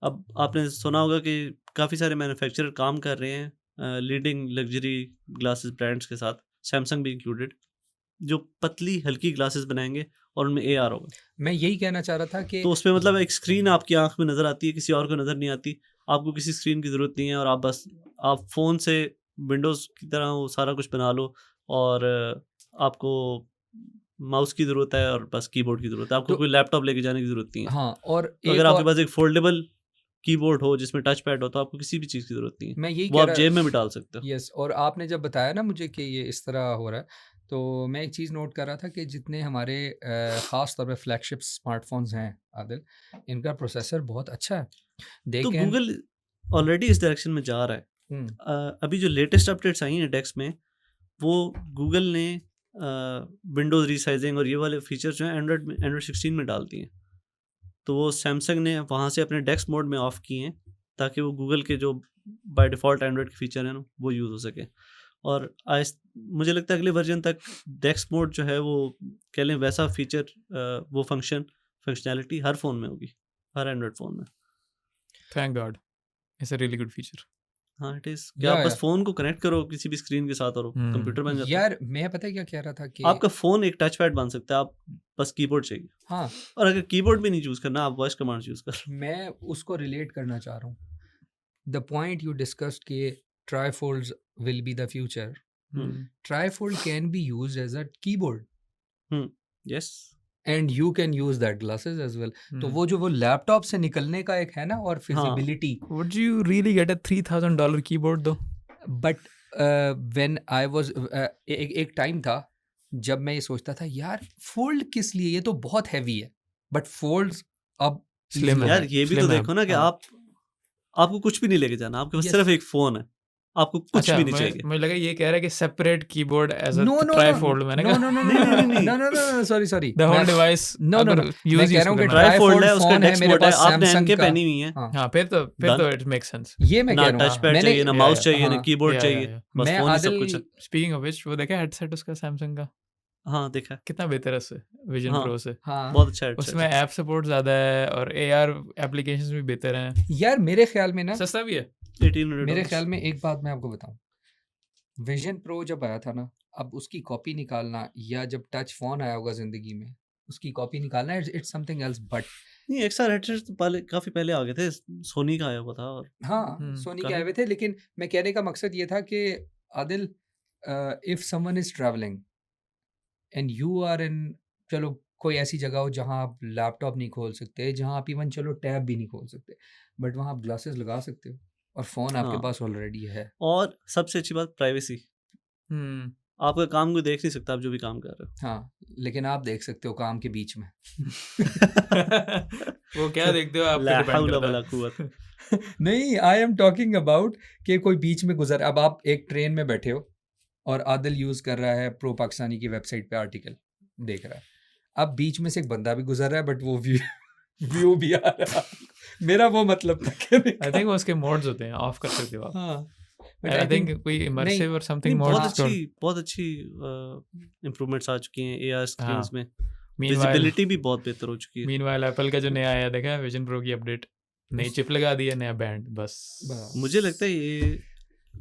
अब आपने सुना होगा कि काफ़ी सारे मैन्युफैक्चरर काम कर रहे हैं लीडिंग लग्जरी ग्लासेस ब्रांड्स के साथ, सैमसंग भी इंक्लूडेड, जो पतली हल्की ग्लासेस बनाएंगे और उनमें AR होगा। मैं यही कहना चाह रहा था कि तो उसमें मतलब एक स्क्रीन आपकी आंख में नज़र आती है, किसी और को नज़र नहीं आती, आपको किसी स्क्रीन की ज़रूरत नहीं है, और आप फ़ोन से विंडोज़ की तरह वो सारा कुछ बना लो, और आपको माउस की ज़रूरत है और बस कीबोर्ड की ज़रूरत है, आपको तो कोई लैपटॉप लेके जाने की ज़रूरत नहीं है। हाँ, और तो अगर एक आपके और पास एक फोल्डेबल कीबोर्ड हो जिसमें टच पैड हो तो आपको किसी भी चीज़ की ज़रूरत नहीं है, मैं यही वो कह आप रहा, जेब में भी डाल सकते हो। यस, और आपने जब बताया ना मुझे कि ये इस तरह हो रहा है, तो मैं एक चीज़ नोट कर रहा था कि जितने हमारे ख़ास तौर पे फ्लैगशिप स्मार्टफोन्स हैं आदिल, इनका प्रोसेसर बहुत अच्छा है। दे तो कैन गूगल ऑलरेडी इस डायरेक्शन में जा रहा है। अभी जो लेटेस्ट अपडेट्स आई हैं डेक्स में, वो गूगल ने विंडोज़ रीसाइजिंग और ये वाले फीचर्स जो हैं एंड्रॉयड 16 में डाल दिए हैं। तो वो सैमसंग ने वहाँ से अपने डेक्स मोड में ऑफ किए हैं ताकि वो गूगल के जो बाय डिफ़ॉल्ट एंड्रॉयड के फीचर हैं ना वो यूज़ हो सके। और मुझे लगता है अगले वर्जन तक डेक्स मोड जो है वो कह लें वैसा फीचर, वो फंक्शनैलिटी हर फ़ोन में होगी, हर एंड्रॉयड फ़ोन में। Thank God, it's a really good feature. हाँ इट इज़ कि आप या बस फ़ोन को कनेक्ट करो किसी भी स्क्रीन के साथ और कंप्यूटर बन जाता है। यार मैं पता है क्या कह रहा था कि आपका फ़ोन एक टच पैड बन सकता है, आप बस कीबोर्ड चाहिए, हाँ, और अगर कीबोर्ड भी नहीं चूज़ करना आप वॉइस कमांड्स यूज़ कर। मैं उसको रिलेट करना चाह रहा हूँ। द पॉइंट यू डिस्कस्ड कि trifolds will be the future, trifold can be used as a keyboard yes and you can use that glasses as well. तो वो लैपटॉप से निकलने का एक है ना, और feasibility, would you really get a $3000 keyboard दो? बट व्हेन आई वाज एक टाइम था जब मैं ये सोचता था यार फोल्ड किस लिए, ये तो बहुत हैवी है, बट फोल्ड्स अब Slim easy है। यार ये भी तो Slim है। देखो ना कि हाँ। आपको कुछ भी नहीं लेके जाना, आपके पास Yes. सिर्फ एक फ़ोन है, आपको कुछ अच्छा, भी नहीं चाहिए। मुझे लगा ये कह रहा है कि separate keyboard as a No, no, no, trifold. मैंने no, कहा no, no, no, नहीं, no, नहीं, नहीं, no, no, no, no, sorry, the whole device no, no, अगर no, यूज मैं कह रहा हूँ कि करना है। ट्राईफोल्ड है, ट्राईफोल्ड उसका फोन है डेक्स मेरे मोड है, पास आपने सैमसंग एनके का। पहनी हुई है, हाँ, हाँ, फिर तो Done. It makes sense. ये मैं ना कह रहा टच हूँ पैड मैंने चाहिए, ना या, माउस या, चाहिए, ना हाँ, कीबोर्ड या, चाहिए, या। बस मैं फ़ोन ही सब आदिल कुछ है। स्पीकिंग ऑफ व्हिच, वो देखा हेडसेट उसका सैमसंग का हाँ देखा है, कितना बेहतर है उससे, विजन हाँ प्रो से। हाँ बहुत अच्छा हेडसेट उसमें है। ऐप सपोर्ट ज़्यादा है और AR एप्लीकेशंस भी बेहतर हैं, यार मेरे ख्याल में ना, सस्ता भी है। मेरे ख्याल $1800 में एक बात मैं आपको बताऊं, विजन प्रो जब आया था ना, अब उसकी कॉपी निकालना, या जब टच फोन आया होगा जिंदगी में उसकी कॉपी निकालना, इट्स समथिंग एल्स। बट नहीं, XR हेडसेट तो पहले काफ़ी पहले आ गए थे, सोनी का आया हुआ था, और हाँ, सोनी के आए काफ़ी हुए थे, लेकिन मैं कहने का मकसद ये था कि Adil, if someone is travelling and you are in, चलो कोई ऐसी जगह हो जहाँ आप लैपटॉप नहीं खोल सकते, जहाँ आप इवन चलो टैब भी नहीं खोल सकते, बट वहाँ आप ग्लासेस लगा सकते हो और फ़ोन आपके हाँ, पास ऑलरेडी है। और सबसे अच्छी बात प्राइवेसी, हम्म आपका काम कोई देख नहीं सकता, आप जो भी काम कर रहे हो। हाँ, लेकिन आप देख सकते हो काम के बीच में। वो क्या देखते हो आप पे ला डिपेंड हौला करता वला है। कुव्वत। नहीं, आई एम टॉकिंग अबाउट कि कोई बीच में अब आप एक ट्रेन में बैठे हो और आदिल यूज़ कर रहा है प्रो पाकिस्तानी की वेबसाइट पे आर्टिकल, देख रहा है। अब बीच में से एक बंदा भी गुजर रहा है बट वो व्यू भी आ रहा है। मेरा वो मतलब था कहने आई का। थिंक उसके मोड्स होते हैं, ऑफ कर सकते हो आप। हाँ but I I think think कोई नहीं इमर्सिव और समथिंग नहीं, मोड्स बहुत अच्छी इम्प्रूवमेंट्स आ चुकी हैं एआर स्क्रीन्स में। मीनवाइल विजिबिलिटी भी बहुत बेहतर हो चुकी है। मीनवाइल एप्पल का जो नया आया देखा है, विजन प्रो की अपडेट, नई चिप लगा दी है, नया बैंड, बस। मुझे लगता है ये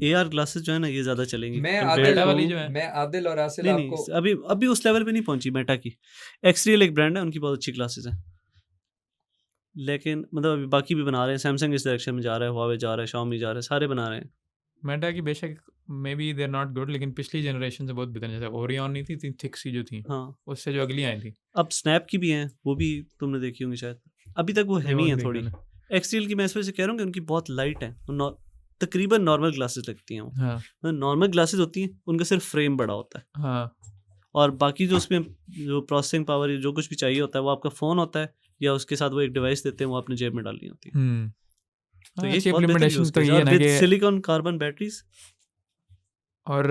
एआर ग्लासेस जो है ना ये ज्यादा चलेंगी मैं compared आदिल Meta to- वाली जो है। मैं आदिल और आसिल नहीं आपको नहीं अभी उस लेवल पे नहीं पहुंची मेटा की। एक्सरियल एक ब्रांड है, उनकी बहुत अच्छी ग्लासेस हैं, लेकिन मतलब अभी बाकी भी बना रहे हैं। सैमसंग इस डायरेक्शन में जा रहा है, हुआवे जा रहा है, शाओमी जा रहा है, सारे बना रहे हैं। मेटा की बेशक may be they are not good, लेकिन पिछली जनरेशन से बहुत बेहतर। जैसे ओरियन नहीं थी, थिक सी जो थी, हाँ, उससे जो अगली आई थी, अब स्नैप की भी हैं, वो भी तुमने देखी होंगी शायद। अभी तक वो हैवी हैं थोड़ी। एक्सरियल की मैं इस वजह से कह रहा हूँ कि उनकी बहुत लाइट है, तकरीबन नॉर्मल ग्लासेस लगती हैं वो। हाँ नॉर्मल ग्लासेस होती हैं, उनका सिर्फ फ्रेम बड़ा होता है, हाँ और बाकी जो उसमें जो प्रोसेसिंग पावर जो कुछ भी चाहिए होता है वो आपका फ़ोन होता है, या उसके साथ वो एक डिवाइस देते हैं, वो अपने जेब में डालनी होती है। तो ये अच्छी बहुत बेहतर इम्प्लीमेंटेशन यूज़ तो ये है ना कि, सिलिकॉन कार्बन बैटरीज, और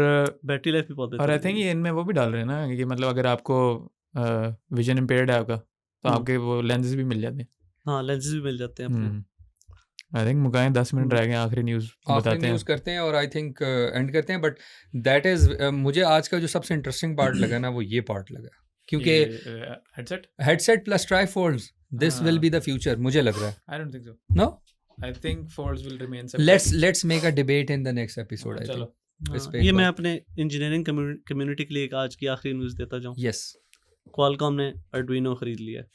बैटरी लाइफ भी बहुत बेहतर आई हो थिंक गई है। ये इनमें वो भी डाल रहे हैं ना कि मतलब अगर आपको विजन इम्पेयर्ड है आपका, तो आपके वो लेंसेज भी मिल जाते हैं। हाँ, लेंसेज भी मिल जाते हैं अपने। आई थिंक मुकाए 10 मिनट रह गए, आखिरी न्यूज़ आखिरी बताते हैं। न्यूज़ करते हैं और आई थिंक एंड करते हैं। बट दैट इज़ मुझे आज का जो सबसे इंटरेस्टिंग पार्ट लगा ना, वो ये पार्ट लगा, क्योंकि headset, headset plus trifolds, this will be the future, मुझे लग रहा है। I don't think so, no, I think folds will remain let's make a debate in the next episode. I चलो। थिंक इस हाँ, पे ये एक मैं बार- अपने इंजीनियरिंग कम्युनिटी के लिए एक आज की आखिरी न्यूज़ देता जाऊँ। यस, क्वालकॉम ने अर्डुइनो खरीद लिया है।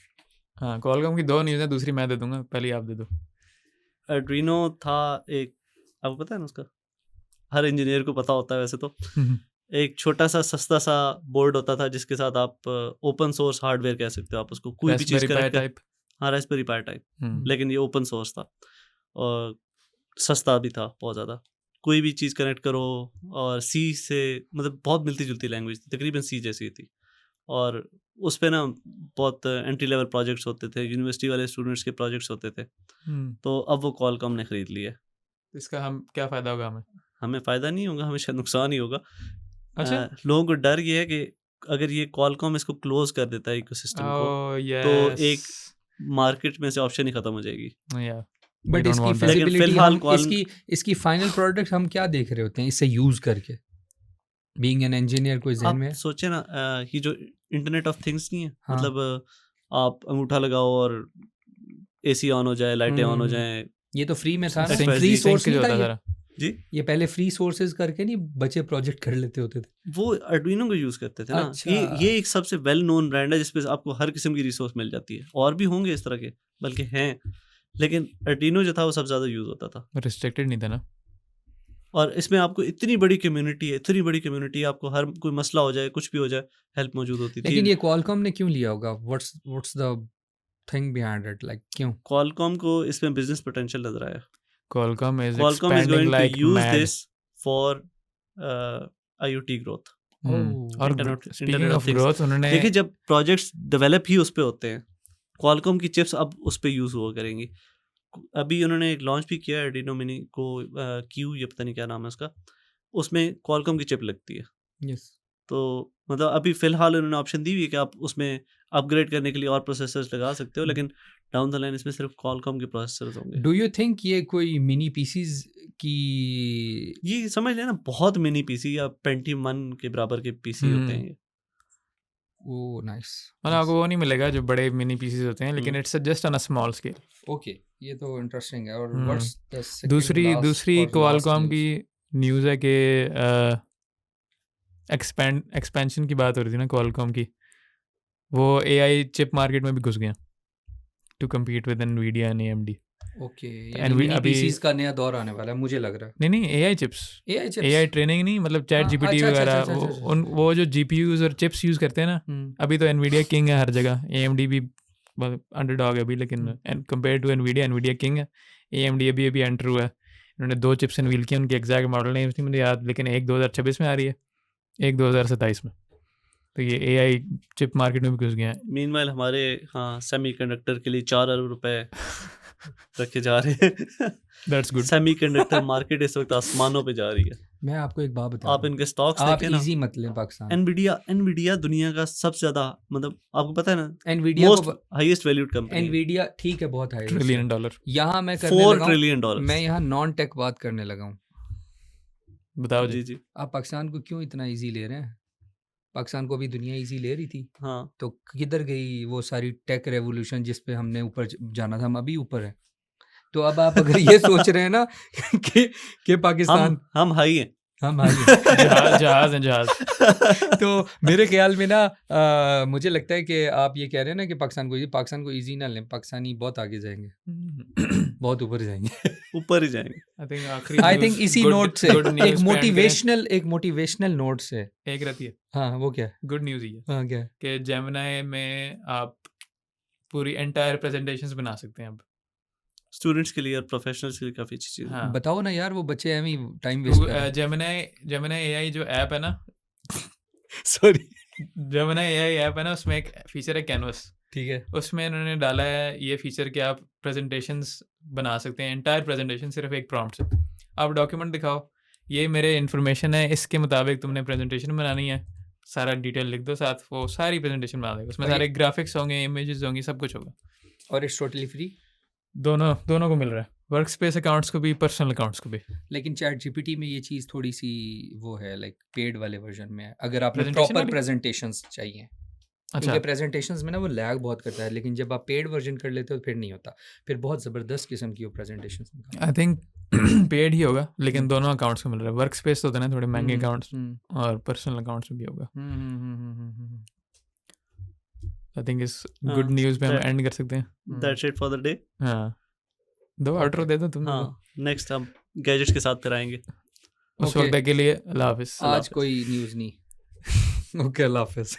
हाँ, कॉलकॉम की 2 न्यूज़ है, दूसरी मैं दे दूंगा, पहली आप दे दो। अर्डुइनो था एक, आपको पता है ना उसका, हर इंजीनियर को पता होता है वैसे तो, एक छोटा सा सस्ता सा बोर्ड होता था जिसके साथ आप ओपन सोर्स हार्डवेयर कह सकते हो, आप उसको कोई भी चीज़ रास्पबेरी पाई कनेक्ट कर। टाइप। हाँ, रास्पबेरी पाई टाइप, लेकिन ये ओपन सोर्स था और सस्ता भी था बहुत ज़्यादा। कोई भी चीज़ कनेक्ट करो, और सी से मतलब बहुत मिलती जुलती लैंग्वेज थी, तकरीबन सी जैसी थी, और उस पे ना बहुत एंट्री लेवल प्रोजेक्ट्स होते थे, यूनिवर्सिटी वाले स्टूडेंट्स के प्रोजेक्ट्स होते थे। तो अब वो क्वालकॉम ने खरीद लिया है। इसका हम क्या फ़ायदा होगा हमें? हमें फ़ायदा नहीं होगा, हमें शायद नुकसान ही होगा। अच्छा। लोगों को डर ये है कि अगर ये क्वालकॉम इसको क्लोज कर देता है इकोसिस्टम को, तो एक मार्केट में से ऑप्शन ही खत्म हो जाएगी। बट इसकी लेकिन फिजिबिलिटी, फिलहाल हम इसकी फाइनल प्रोडक्ट हम क्या देख रहे होते हैं इससे यूज करके, बीइंग एन इंजीनियर? कोई ज़हन में आप है? सोचे ना, ये जो इंटरनेट ऑफ थिंग्स नहीं है, हाँ। मतलब आप अंगूठा लगाओ और एसी ऑन हो जाए, लाइटें ऑन हो जाएं। ये तो फ्री में था ना, XYZ फ्री सोर्स सिंक नहीं था होता ये? सारा। जी, ये पहले फ्री सोर्सेज करके नहीं बच्चे प्रोजेक्ट कर लेते होते थे। वो अर्डुइनो को यूज करते थे ना। अच्छा। ये एक सबसे वेल नोन ब्रांड है जिसपे आपको हर किस्म की रिसोर्स मिल जाती है, और भी होंगे इस तरह के, बल्कि हैं, लेकिन अर्डुइनो जो था वो सबसे ज़्यादा यूज होता था। रिस्ट्रिक्टेड नहीं था ना। और इसमें आपको इतनी बड़ी कम्युनिटी है, इतनी बड़ी कम्युनिटी, आपको हर कोई मसला हो जाए, कुछ भी हो जाए, हेल्प मौजूद होती थी। लेकिन ये क्वालकॉम ने क्यों लिया होगा? What's the thing behind it, like क्यों? क्वालकॉम को इसमें बिजनेस पोटेंशियल नजर आया। Qualcomm is Qualcomm is expanding going like to use mad. this for IoT growth, और Internet speaking of of Things। growth, उन्होंने देखिए जब प्रोजेक्ट्स डेवलप ही उस पे होते हैं, क्वालकॉम की चिप्स अब उस पे यूज़ हुआ करेंगी। अभी उन्होंने एक लॉन्च भी किया है Arduino Mini को, क्यू, ये पता नहीं क्या नाम है उसका, उसमें क्वालकॉम की चिप लगती है। यस। तो मतलब अभी फ़िलहाल उन्होंने ऑप्शन दी हुई है कि आप उसमें अपग्रेड करने के लिए और प्रोसेसर्स लगा सकते हो, लेकिन डाउन द लाइन इसमें सिर्फ क्वालकॉम के प्रोसेसर्स होंगे। डू यू थिंक ये कोई मिनी पीसीज की? ये समझ लेना बहुत मिनी पीसी या पेंटियम 1 के बराबर के पीसी होते हैं ये। Oh nice. मतलब आपको वो नहीं मिलेगा जो बड़े मिनी पीसीज होते हैं, लेकिन it's just on a small scale. Okay, ये तो इंटरेस्टिंग है। और हम्म। व्हाट्स द सेकंड दूसरी क्वालकॉम की न्यूज़ है कि एक्सपेंशन की बात हो रही थी ना क्वालकॉम की, वो AI चिप मार्केट में भी घुस गया to compete with Nvidia and AMD। Okay, And we- mini अभी- पीसीज का नया दौर आने वाला है, मुझे लग रहा है। नहीं AI chips, AI chips. AI training नहीं, मतलब चैट हाँ, GPT अच्छा, वगैरह, अच्छा, अच्छा, अच्छा, वो जो GPUs और चिप्स यूज़ करते हैं ना, अभी तो एनवीडिया किंग है हर जगह, AMD भी अंडरडॉग है अभी, लेकिन कंपेयर टू एनवीडिया किंग है। AMD अभी एंटर हुआ है, इन्होंने 2 चिप्स अनवील किए, उनकी एग्जैक्ट मॉडल नहीं थी मुझे याद, लेकिन एक 2026 में आ रही है, एक 2027 में। तो ये AI चिप मार्केट में भी घुस गया है। मीनवाइल हमारे सेमीकंडक्टर के लिए 4 अरब रुपए रखे जा रहे हैं। That's good. सेमीकंडक्टर मार्केट इस वक्त आसमानों पे जा रही है। मैं आपको एक बात बता आप दूं, इनके स्टॉक्स आप देखें ना, इजी मत लें पाकिस्तान। एनवीडिया दुनिया का सबसे ज्यादा, मतलब आपको पता है ना, एनवीडिया मोस्ट को हाईएस्ट वैल्यूड कंपनी, एनवीडिया ठीक है, बहुत हाई रिस्क है। Trillion dollar. यहाँ मैं करने 4 लगा ट्रिलियन हूँ, डॉलर। मैं यहाँ नॉन टेक बात करने लगा हूँ। बताओ जी जी। जी आप पाकिस्तान को क्यों इतना इजी ले रहे हैं? पाकिस्तान को भी दुनिया इजी ले रही थी, हाँ। तो किधर गई वो सारी टेक रेवोल्यूशन जिस पे हमने ऊपर जाना था? हम अभी ऊपर है। तो अब आप अगर ये सोच रहे हैं ना कि पाकिस्तान हम हाई हैं। हम हाई हैं जहाज है जहाज। तो मेरे ख्याल में ना मुझे लगता है कि आप ये कह रहे हैं ना कि पाकिस्तान को इजी ना लें, पाकिस्तानी बहुत आगे जाएंगे, बहुत ऊपर जाएंगे। ऊपर ही जाएंगे। आई थिंक इसी नोट से एक मोटिवेशनल नोट से एक रहती है, हाँ, वो क्या है? गुड न्यूज़ ही है हाँ, क्या है? कि जेमिनी में आप पूरी एंटायर प्रेजेंटेशंस बना सकते हैं अब। स्टूडेंट्स के लिए और प्रोफेशनल्स के लिए काफी अच्छी चीज है। हाँ, बताओ ना यार, वो बच्चे एम ही टाइम वेस्ट कर रहे हैं। जेमिनी एआई जो ऐप है ना, सॉरी, जेमिनी एआई ऐप है ना, उसमें एक फीचर है कैनवस। ठीक है। उसमें इन्होंने डाला है ये फीचर कि आप प्रेजेंटेशंस बना सकते हैं, एंटायर प्रेजेंटेशन सिर्फ एक प्रॉम्प्ट से। आप डॉक्यूमेंट दिखाओ, ये मेरे इन्फॉर्मेशन है, इसके मुताबिक तुमने प्रेजेंटेशन बनानी है, सारा डिटेल लिख दो, साथ वो सारी प्रेजेंटेशन बना देगा। उसमें और सारे ग्राफिक्स होंगे, इमेजेस होंगी, सब कुछ होगा। और इट्स टोटली फ्री। दोनों को मिल रहा है, वर्क स्पेस अकाउंट्स को भी, पर्सनल अकाउंट्स को भी। लेकिन चैट जीपीटी में ये चीज़ थोड़ी सी वो है, लाइक पेड वाले वर्जन में है, अगर आपने Presentation प्रॉपर वाली? प्रेजेंटेशंस चाहिए। अच्छा, क्योंकि प्रेजेंटेशंस में ना वो लैग बहुत करता है, लेकिन जब आप पेड वर्जन कर लेते हो फिर नहीं होता, फिर बहुत ज़बरदस्त किस्म की वो प्रेजेंटेशंस निकालते आई थिंक पेड ही होगा, लेकिन दोनों अकाउंट्स को मिल रहा है। वर्क स्पेस तो होते हैं थोड़े महंगे अकाउंट्स, और पर्सनल अकाउंट्स में भी होगा। आई थिंक इस गुड न्यूज़ पे हम एंड कर सकते हैं। That's it for the day. हाँ, दो आउटरो दे दो तुम। हाँ, नेक्स्ट हम गैजेट्स के साथ फिर आएंगे। उस वक्त के लिए अल्लाह हाफिज़। आज कोई न्यूज़ नहीं। ओके, अल्लाह हाफिज़।